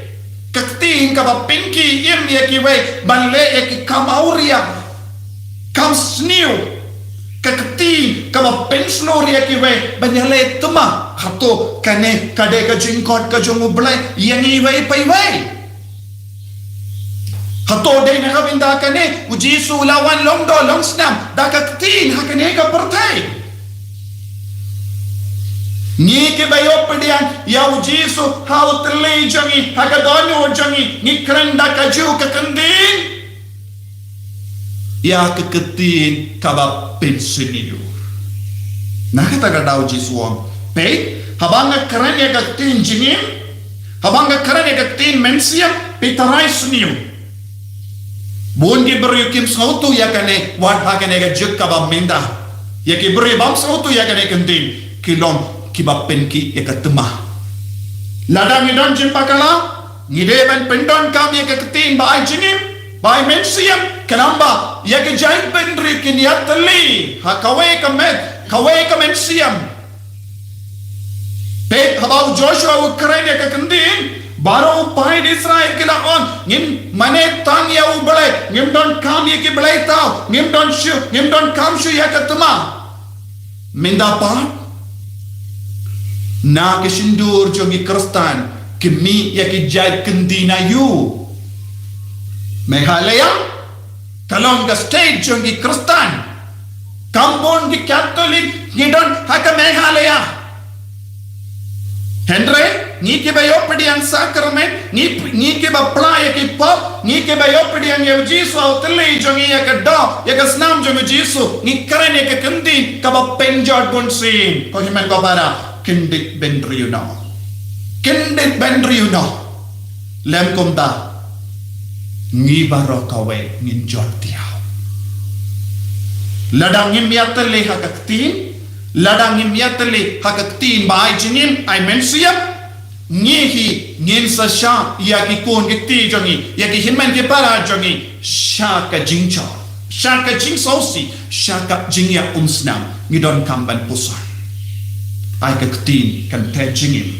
S3: tin kaba pinki im kiwe banle ek kamauria kam sniu tin kaba penslor kiwe banyale tuma hato kane kade ka jingkot ka jongu blai yangi wei pai wei hato de na kabinda kane uji su lawan longdo longsnam tin hakane ka pertai ni ke bayo pedian ya ujisu hau tele jangi hakadonyo jangi ni krenda kaju kakandin ya keketin kaba pensiniu nah kata kada ujisu om pe habanga keren ya keketin jingim habanga keren ya keketin mensiam pitarai suniu bongi beryukim sautu ya kane wat hakane ga juk kaba minda ya ki beri bam sautu ya kane kendin kilom kibapen ki ekatema ladang idon jimpakala ngideban pendon kami ekatin ba jingim ba mensiam kenamba ya ke jain pendri kiniatli ha kawe mensiam pe habau joshua ukraine ekakandin baro pai Israel kila on ngim mane tang ya ubale ngim don kami ki belai tau ngim don kam shu ekatema minda pa na kesindur jongi kristan kemi ya ki jai kendina yu Meghalaya kalong ka state jongi kristan kampon ki catholic ngidon haka Meghalaya Henry ni ke bayo pedian sacrament ni ke ba playa ki pop ni ke bayo pedian ya Jesu outli jongi ya ka do ya ka snam jongi Jesu ni karen ya ka kendi ka ba penjot bonsin ko himen ko para Kendit bendriuno lem komda ngi baro kawe ngin jortiao ladang ngim yatale hakaktin ladang ngim yatale hakaktin ba ai jingim ai mensiam ngi ngin sa sha ya ki kon giti jongi ya ki hinmen ke para jongi shaka jingcha shaka jingsosi shaka jingya umsnam ngidon kamban pusar ai kaktin kan tejingim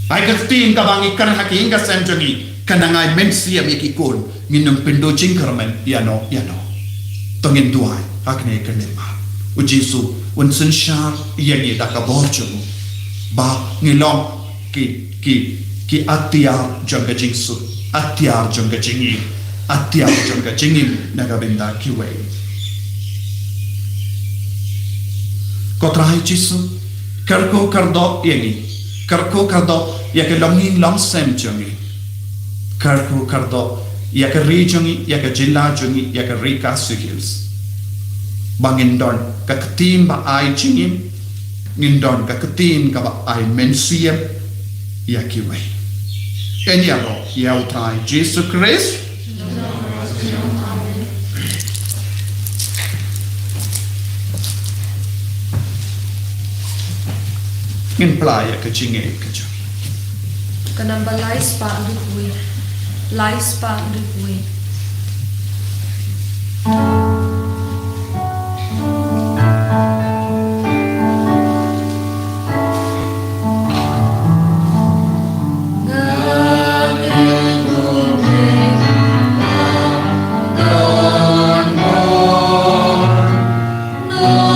S3: ai kaktin kabangi kan haking ka senjongi kanangai mensiam ikikon minum pindo jingkarmen yano tongin duai akne kanema ujisu unsun shar yani dakaborjumu ba ngilong ki atiar jonga jingsu atiar jonga jingim nagabinda kiwe Kotrai Jisu karko kardo ya ke longin long sem jongi karko kardo ya ke regiongi ya ke jilla jongi ya ke rika sugils bangindon ka ketim ba ai jingim ngindon ka ketim ka ba ai mensiam ya kiwe enyaro ya utrai Jesu Christ ngin playa ke jinge ke jo
S6: Kanamba lais pa andukui.
S5: No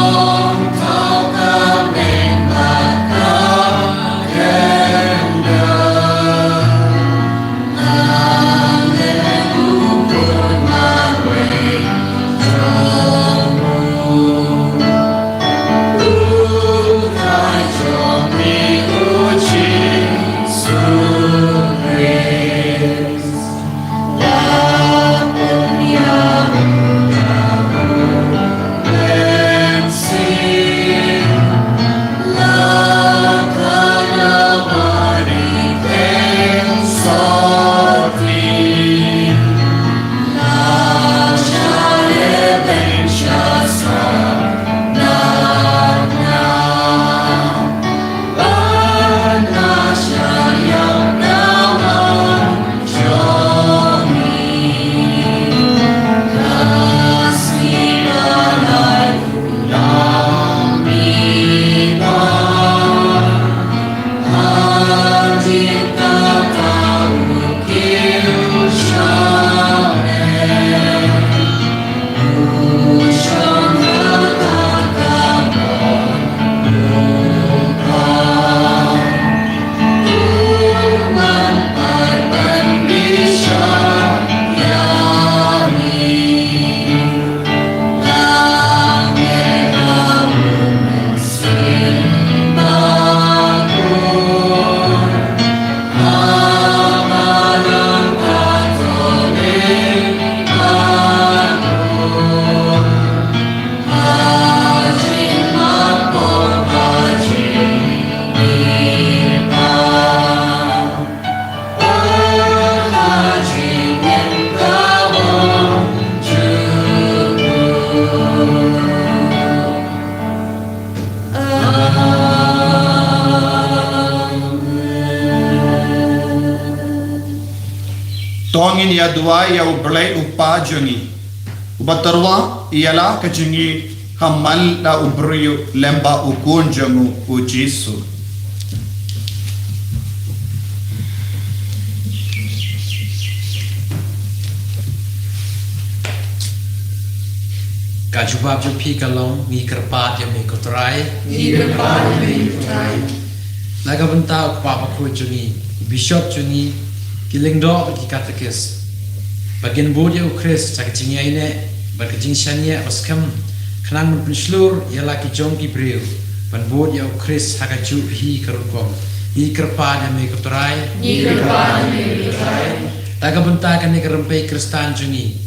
S3: Tongin ya dua ya ublay upa jungi. Ubatarwa ialah kejingi hamal la ubriu lemba ukun jungu ujisu.
S7: Kajubab jupi kalong ngi kerpat yang mengikutrai
S5: Ni depan menitrai.
S7: naga bentau papa ku jungi bishop jungi kiling do ki katekis bagian bod ya ukris cak jingi ine bagajing shania oskam khnang mun penslur ialah ki jong ki breu ban bod ya ukris hakaju hi karukom hi kerpat yang mengikutrai
S5: Ni depan menitrai.
S7: naga bentau kan ni kerempai kristan jungi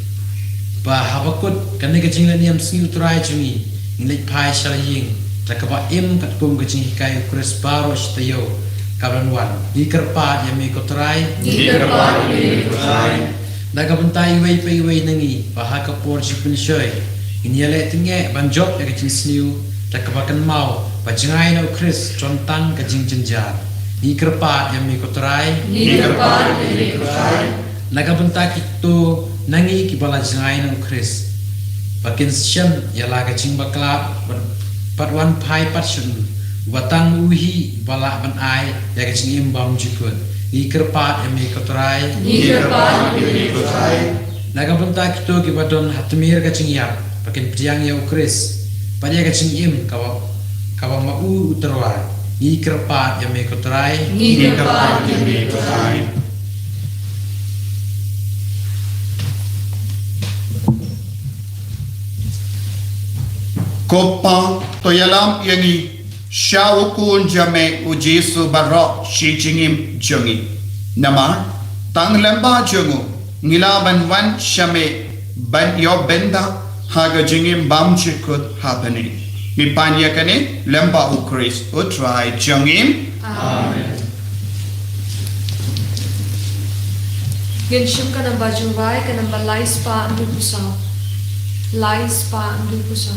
S7: ba habakut kan ni kajing laniam singi utrai jungi ngilik pai shalaying takaba im kat kum kajing hikai ukris baro shtayo kablan wan di kerpat yang mengikutrai
S5: Ni depan menitrai.
S7: naga bentai wei pe wei nangi baha kapor sipin shoy inyale tinge banjok ya kajing sniu takabakan mau bajengai na ukris contan kajing jenjar di kerpat yang mengikutrai
S5: Ni depan menitrai.
S7: naga bentai kitu nangi kibala jengai na ukris bakin syam ialah kajing baklap patwan pai patsun batang uhi balak ban ai ya kajing imbam jikut di kerpat yang mengikutrai
S5: Ni depan menitrai.
S7: naga bentak itu kibadon hatmir kacing yap pakin priang ya ukris pada kacing im kawa mau uterwa ni kerpat yang mengikutrai
S5: Ni depan menitrai.
S3: Kopa toyalam yangi syawukun jame ujisu barok shijingim jungi. Nama tang lemba jungu ngilaban wan shame ban yo benda haga jingim bam chikut hapani. Mipanya kane lemba ukris utrai jungim.
S6: Ngin shim ka namba jumbai ka namba lais pa andu pusaw. Lais pa andu pusaw.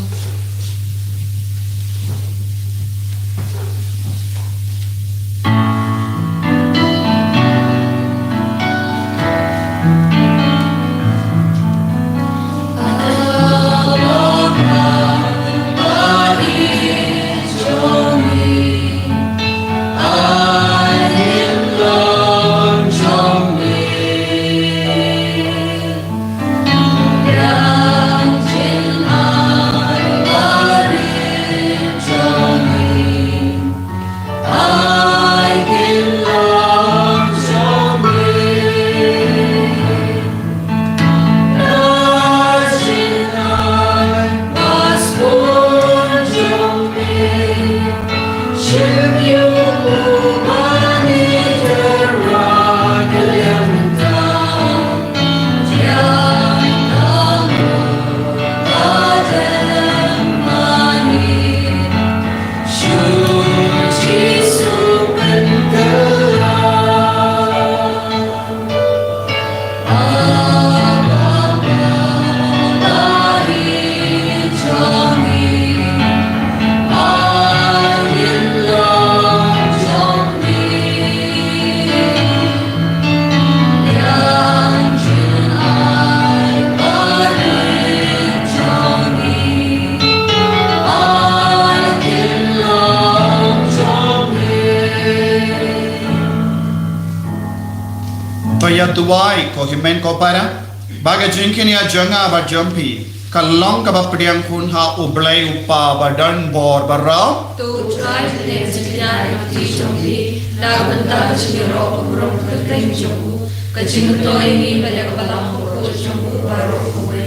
S3: Toya tuai ko himen ko para baga jinkin ya janga ba jumpi kalong ka ba priang kun ha ublay upa ba dan bor barau
S5: Tu utrai te sekian mati jombi. Naga bentang singiro urong kekeng jombu. Kajing to ini pada kebalang uro jombu baru kuwe.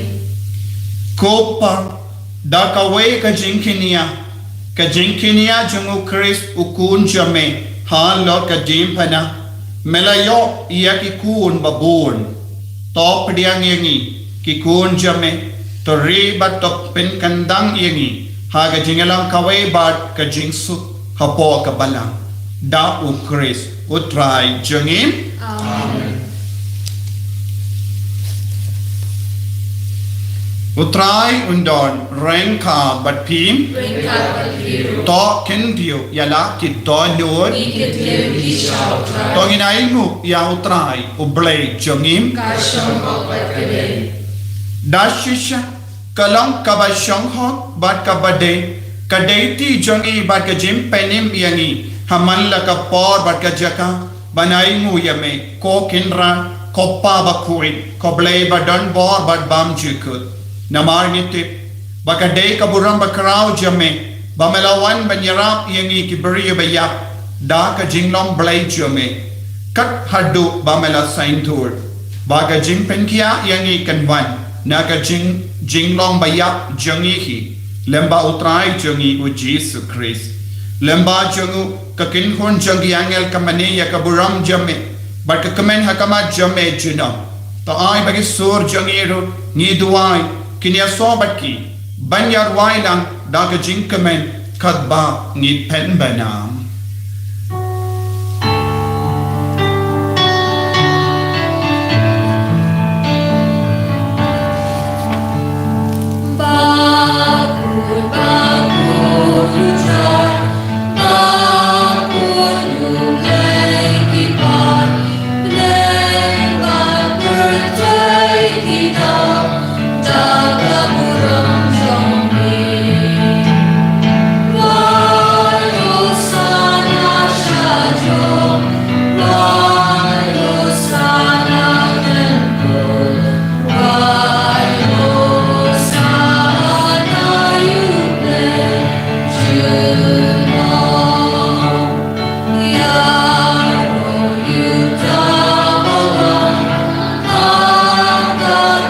S3: kopa da kawe ka jinkin ya jungu kris ukun jame ha lo ka jimpana melayo iya ki kun babun top diang yangi ki kun jame to riba to pen kandang yangi haga jingalang kawai bat ka jingsu hapo ka balang da ukris utrai jangim
S6: Amen.
S5: อาเมน
S3: Toya tuai ko himen ko para baga jinkin ya janga ba jumpi kalong ka ba priang kun ha ublay upa ba dan bor barau
S5: ตู trai te sekian mati jombi. Naga bentang singiro urong kekeng jombu. Kajing to ini pada kebalang uro jombu baru kuwe.
S3: Kopa da kawe ka jinkin ya Utrai undon rengka bat pim
S5: Ringkat berbiru,
S3: to kendio yala ki to nur
S5: ikut lebih jauh
S3: to ginaimu ya utrai ublay jongim
S5: Kasyong obat kedai,
S3: dashisha kalang kabashong hot bat kabade kadaiti jongi bat kajim penim yangi haman la kapor bat kajaka banaimu yame ko kinra koppa bakuit koblay badan bor bat bam jikut namar nitip bakadei kaburam bakrao jame bamelawan banyarap yangi kiberi bayak da ka jinglom blay jame kat hadu bamela saintur baga jing penkia yangi kanwan na ka jinglom bayak jangi hi lemba utrai jangi u Jesus Christ lemba jangu ka kinhon jangi angel kamane ya kaburam jame bat ka kamen hakama jame jinam ta ai bagi sur jangi ro ni duai Kinia sobat ki banyar wailang daga jingkamen kadba ngit pen banam.
S5: bakul bakul hujan, bakul mulai kibar, lembah berjai hitam. Jaga burung zombie, walau sana sajong, walau sana tempur, walau sana yuble, juno, ya roh yudalam, angkat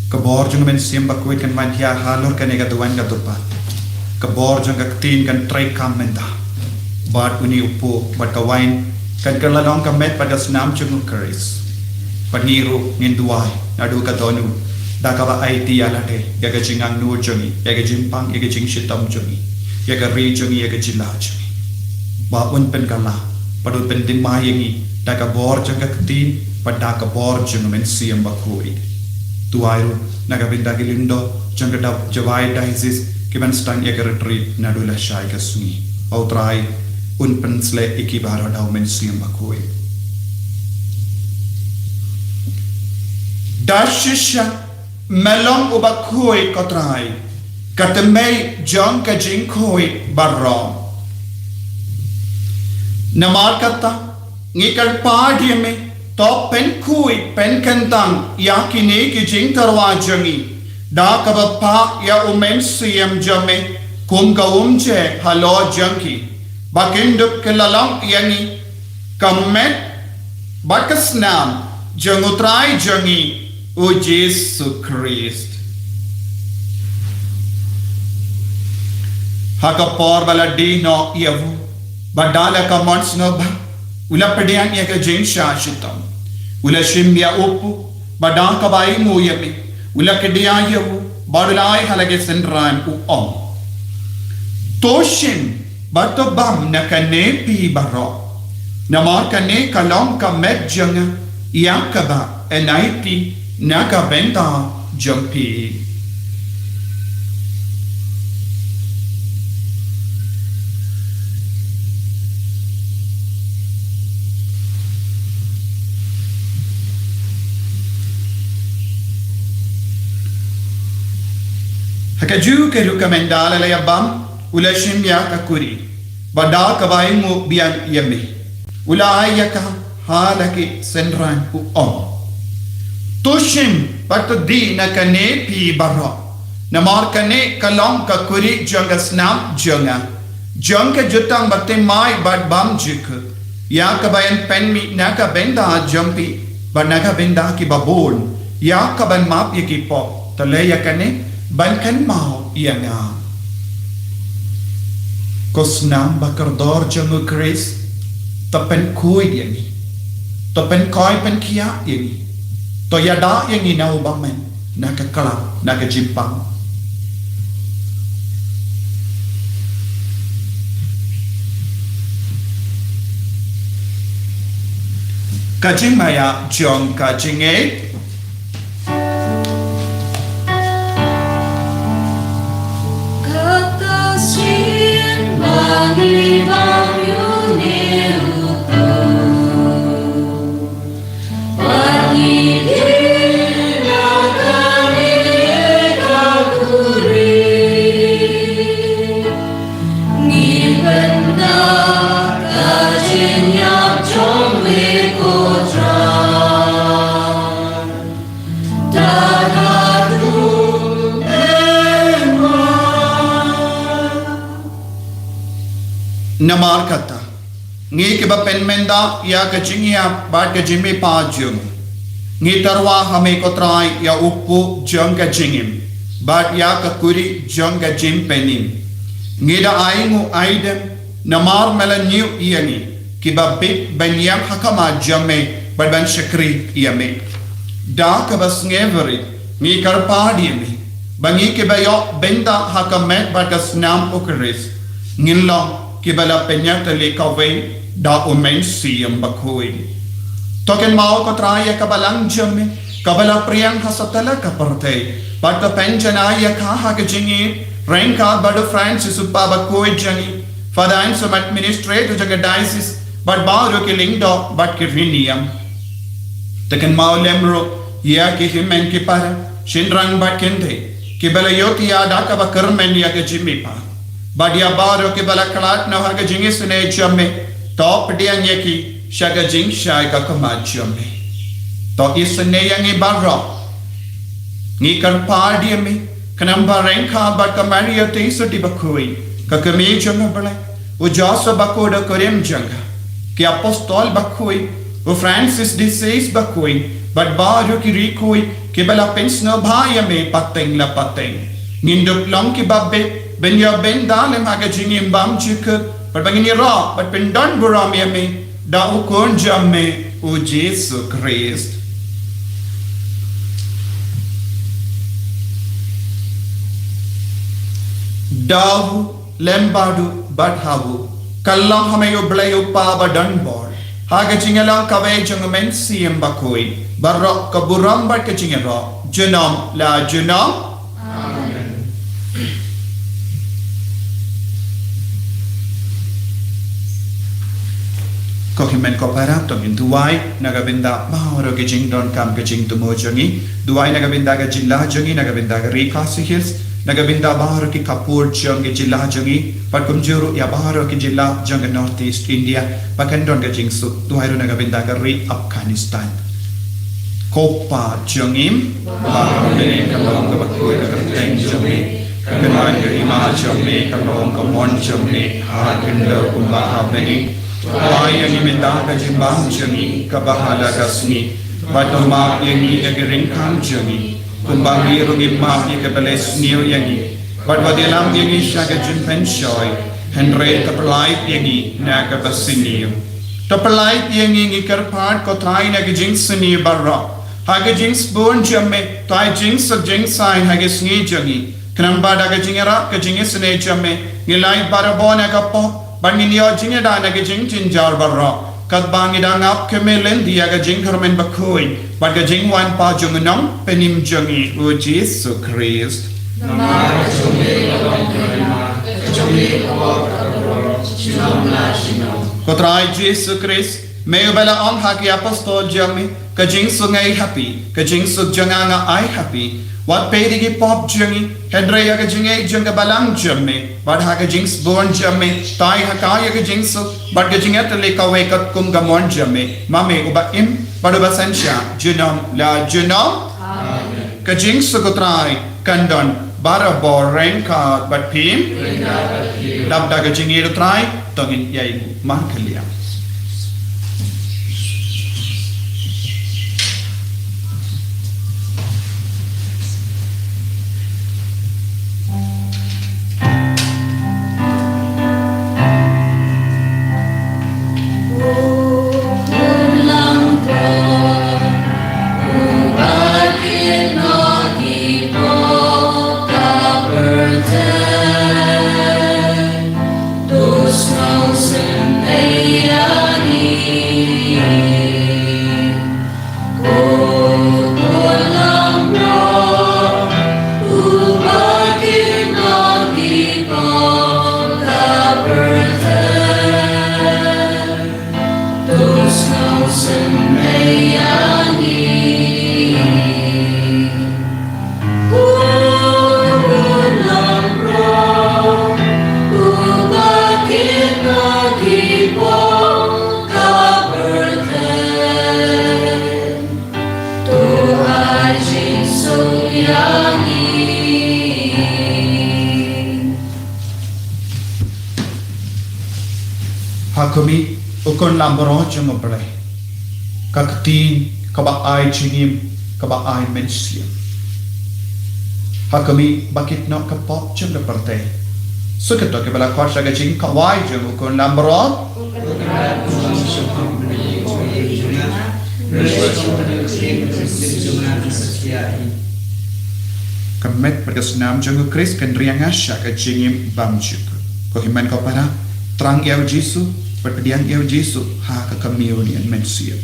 S3: Kebor jung men sim bakuit kan man hia halor kan ega duan ka turpa. Kebor jung ka tin kan trai kam menta. Bat uni upo bat ka wain kan kalalong ka met pada senam jung keris. Paniru ngin duai nadu ka tonu. Da ka ba ai ti ala de ya ka jingang nu jungi ya ka jimpang ya ka jing shitam jungi ya ka ri jungi ya ka jila jungi. Ba un pen kala padun pen din ma yangi da ka bor jung ka tin pada ka bor jung men sim bakuit. Tuairu nagabinda gilindo jangada jawai daisis kiban stang ya retreat nadula shai ka sungi autrai un pensle ikibara dau men sim bakoi dashisha melong ubakoi kotrai katemei jong ka jinkoi barro namar kata ngikar paadiame to pen kui pen kentang yakine ki jing tarwa jangi da kabappa ya umen siyam jame kum ka umche halo janki bakinduk kelalang yangi kamet bakasnam jangutrai jangi o Jesus Christ hakapor bala di no yavu badala ka mons no ba ula pedian ya ka jing shashitam Ula shimya upu, badang kabai muyami, ula kedia yawu, badulai halage senran uom. Toshim, bato bam na kane pi baro, namar kane kalong ka med janga, yakaba enaiti naka benta jampi. Hakaju ke rukamendala la yabam ula shimya kakuri bada kabai mu biang yami ula ayaka halaki senran u om tushim patdi na kane pi barro namar kane kalong kakuri janga snam janga jutang batte mai bad bam jik ya kabayan pen mi naka benda jampi banaka benda ki babon ya ka ban map ye ki pop ta le ya kane ban kan mau ya nga ko snam bakar dor jangu Chris ta pen khui ye ni ta pen koi pen kia ye ni to ya da ye ni na ubang men na ka kala na ka jimpang ka jing maya jong ka jing e namar kata ngi ke ba pen menda ya ka jingia ba ka jimi pa jung ngi tarwa hame ko trai ya uppu jung ka jingim ba ya ka kuri jung ka jim penim ngi da aingu aidem namar mela new yani ki ba bit ben yam hakama jamme ba ban shakri yame da ka bas ngeveri ngi kar pa diemi ba ngi ke ba yo benda hakamet ba ka snam ukris ngilla kibala penyata le kawe da umen siyam bakhui token mau ko traya kabalang jamme kabala priyang hasatala kaparte but the penjana ya kha ka jingi ranka badu Francis uppa bakhui jani father and some administrator jaga diocese but bauro ke lingdo but ke riniam token mau lemro ya ke himen ke par shinrang but kende kibala yoti ya da ka bakarmen ya ke jimmi pa badia baro ke bala kalat na harga jingis ne chamme top dia nyeki shaga jing shai ka kama chamme to isne yangi barro ni kar pa dia me kanamba renka ba kamaria te so di bakui ka kame changa bala o jasa bakoda korem janga ke apostol bakui o Francis de Sales bakui but baro ki rikui ke bala pensno bhaya me pateng la pateng ninduk long ki babbe ben ya ben dalem haga jingim bam chik but bangini ra but ben don buram yame da u kon jamme o Jesus Christ davu lembadu but havu kallam hame yo blayo pa ba don bor haga jingala kave jang men siem bakoi barra kaburam ba ke jingera junam la junam Kokimen kopara tongin duai nagabinda mahoro ke jing don kam ke jing tumo jongi duai nagabinda ga jilla jongi nagabinda ga Rekasi Hills nagabinda baharo ki Kapur jongi jilla jongi patkum juru ya baharo ki jilla jong North East India pakandon ga jing su duai ro nagabinda ga Afghanistan kopa jongim baharo le kalong ga bakoi ga teng jongi kanawan ga ima jongi kalong ga mon jongi ha kindo kumba habeni Waya ni minda ka jimbang jangi kabahala kasni batoma yangi agaring kam jangi kumbangi rungi mapi ka bales niyo yangi batwadilam yangi shaga jimpen shoy henre tapalai yangi naga basiniyo tapalai yangi ngi karpat ko trai naga jingsini barra haga jings bon jamme tai jings of jingsain haga sngi jangi kanamba daga jingera ka jingisne jamme ngilai barabona ka pop Bangin yo jinga da na jing jinjar barra kat bangi da ngap kemelen dia ga jing karmen bakoi but ga jing wan pa jungnam penim jungi o Jesus Christ
S5: namara jungi lawang karima jungi lawang junam la shino
S3: kotrai Jesus Christ meu bela on haki apostol jami ka jing sungai happy ka jing suk janganga I happy what perigi pop jungi hendreya ga jinge junga balang jamme but ha ga jings born jamme tai ha kaya ga jings but ga jinga tele ka we kat kum ga mon jamme mame uba im but uba sansha junam la junam amen ka jings ko trai kandon bara boreng ka but pim dab da ga jinge ro trai tongin yai man khalia Hakumi ukon lambro jeng oblay. Kaktin kaba ai jingim kaba ai mensia. Hakumi bakit no kapop jeng de partai. Suketo ke bala kwasha ga jing kawai jeng ukon lambro. Kamet berkesenam jeng Kris kan rianga syaka jingim bamjuk. Ko himan ko para trang yau Jesu berpediang yau Jesu ha ka kamiunian mensia.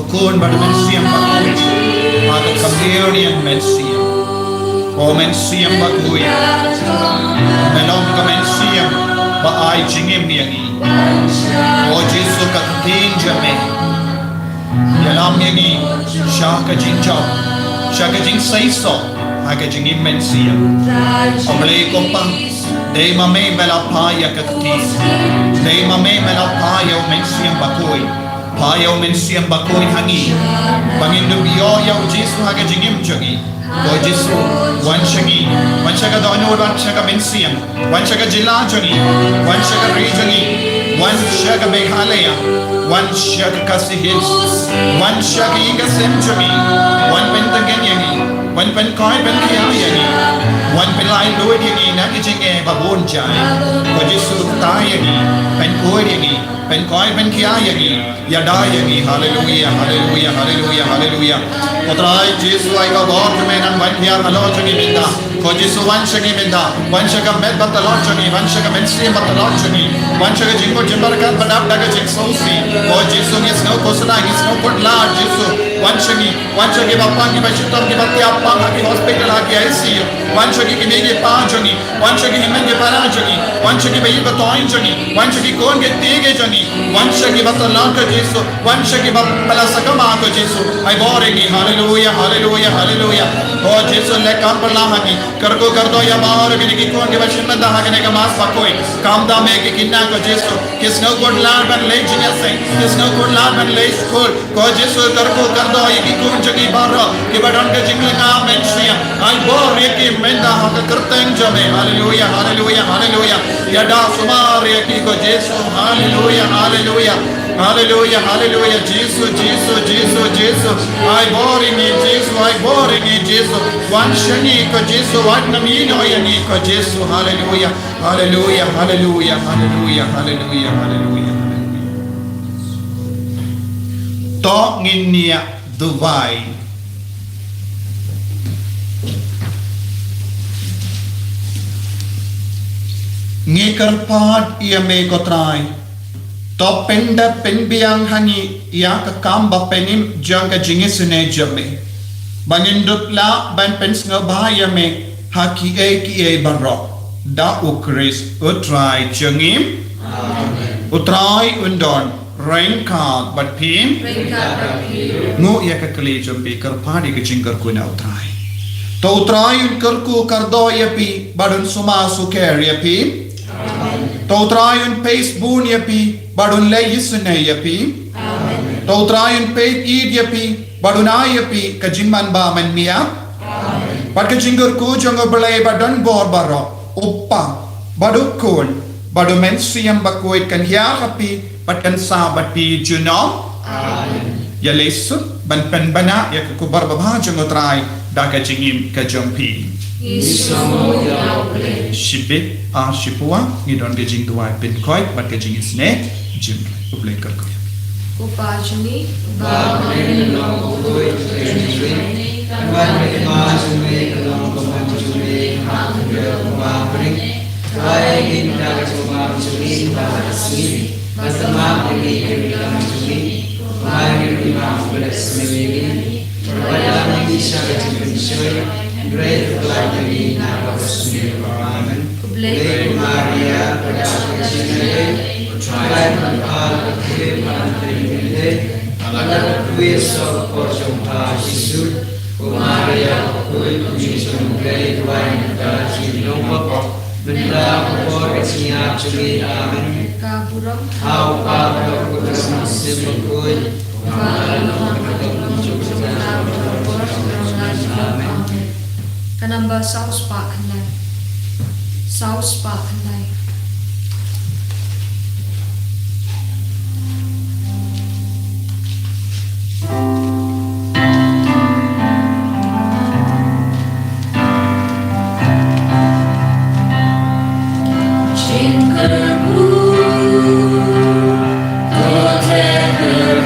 S3: Kun bermensiam bakui, maka kamiunian mensiam, o mensiam bakui, melom kemensiam baai jingim yangi, o Jesu katin jame, yalam yangi, syaka jingjau, syaka jing saiso, aga jingim mensiam, oblei kompang, dei mame melapaya katin, dei mame melapaya o mensiam bakui. Payaw mensiam bakoy hangi Panginoon yaw Jesu haga jingim jogi Ko Jesu wan shangi wan shaga dono wan shaga mensiam wan shaga jila jogi wan shaga re jogi wan shaga Meghalaya wan shaga Khasi Hills wan shaga Iga Sem jogi wan Pentagon yangi วันเป็นคอยเป็นเขียวอย่างนี้วันเป็นลายลุยอย่างนี้นะที่จริงบะบุญใจก็จะสู้ตายอย่างนี้เป็นคุยอย่างนี้เป็นคอยเป็นเขียวอย่างนี้อย่าได้อย่างนี้ฮาเลลูยาฮาเลลูยาฮาเลลูยาฮาเลลูยาก็ตรายเยซูไอ้ก็บอกทำไมนั้นวันเขียวมาลอดจังนี้ได้ก็เยซูวันจังนี้ได้วันจังก็เม็ดบัตรลอดจังนี้วันจังก็เม็ดเสียบัตรลอดจังนี้วันจังก็จริงก็จริงบริการประดับดักจริงสู้สิก็เยซูเนี่ยสนุกก็สนุกเนี่ยสนุกก็ลาเยซูวันจังนี้บัพพังที่ไปชุดต้นที่บัตรยาปังที่ hospital ที่ ICU วันจังนี้มีเกี่ยวกับจังนี้วันจังนี้มันเกี่ยวกับจังนี้วันจังนี้ไปยึดตัวอินจังนี้วันจังนี้คนเกี่ยวกับจังนี้วันจังนี้บัตรลอดก็เยซูวันจังนี้บัตรพลาสกมาก็เยซูไอ้บอร์นี่ฮาเลลูยาฮาเลลูยาฮาเลลูยาก็เยซูเล็กการพลาหันี่कर दो या बाहर भी निकी कौन के बच्चे में दहा करने का मास पकोई काम दाम में कि किन्ना को जेसो किसने गुड लाड बन ले जिन्हें से किसने गुड लाड बन ले स्कूल को जेसो कर दो ये कि कौन जगह बाहर कि बड़न के जिंगल का मेंशिया आई बोर ये कि मैं दहा करते हैं जमे हालेलुया हालेलुया हालेलुया या डा सुमार ये कि को जेसो hallelujah hallelujah Hallelujah, hallelujah, Jesus, Jesus, Jesus, Jesus. I boring it, Jesus, I boring it, Jesus. One shani ko Jesus, one namino yani ko Jesus. Hallelujah, hallelujah, hallelujah, hallelujah, hallelujah, hallelujah. To nginia Dubai. Ngikar pad ia me kotrai. To penda penbiang hani ya ka kamba penim janga jingisune jame bangindut la ban pens ngabaya me haki e barro da ukris utrai jangim amen utrai undon rain ka bat pim ngo ya ka kle jambe kar phadi ka jingar ko na utrai to utrai un kar ko kardo ya pi badun suma su ker ya pi to utrai un facebook ya pi badun le yisune yapi amen to train peit id yapi baduna yapi kajimman ba man mia amen pat kajingur ku jongo belai badan bor baro uppa badukun badu mensiam bakoit kan ya kapi pat kan sabat pi juno amen ya lesu ban pen bana ya ku bar babha jongo trai da kajingim kajompi shibit a shipua ngidon kajing duai pin koi pat kajing isne Jim, ublay kar ko.
S6: Upajani,
S4: Bhagavani Namo Koi Treni, Bhagavani Majume Kalom Kamajune, Hamdra Kumapri, Vaigin Dagajumajuni, Bhagavasmi, Matamapri Kamajuni, Vaigin Mambulasmi, Vadami Shagatinshoy, Great Vladimir Navasmi Raman, Great Maria Padakajine, Try and all of him and the other ways of Portumpa Shisu, Kumaria, Kuishum, Great Wine, Gachi, Lomo, Benda, Portia, Chili, Amen,
S6: Kaburam,
S4: how power of Christmas, simple good,
S6: Kanamba South Park Kanai, South Park Kanai.
S5: Jingle boo, go take her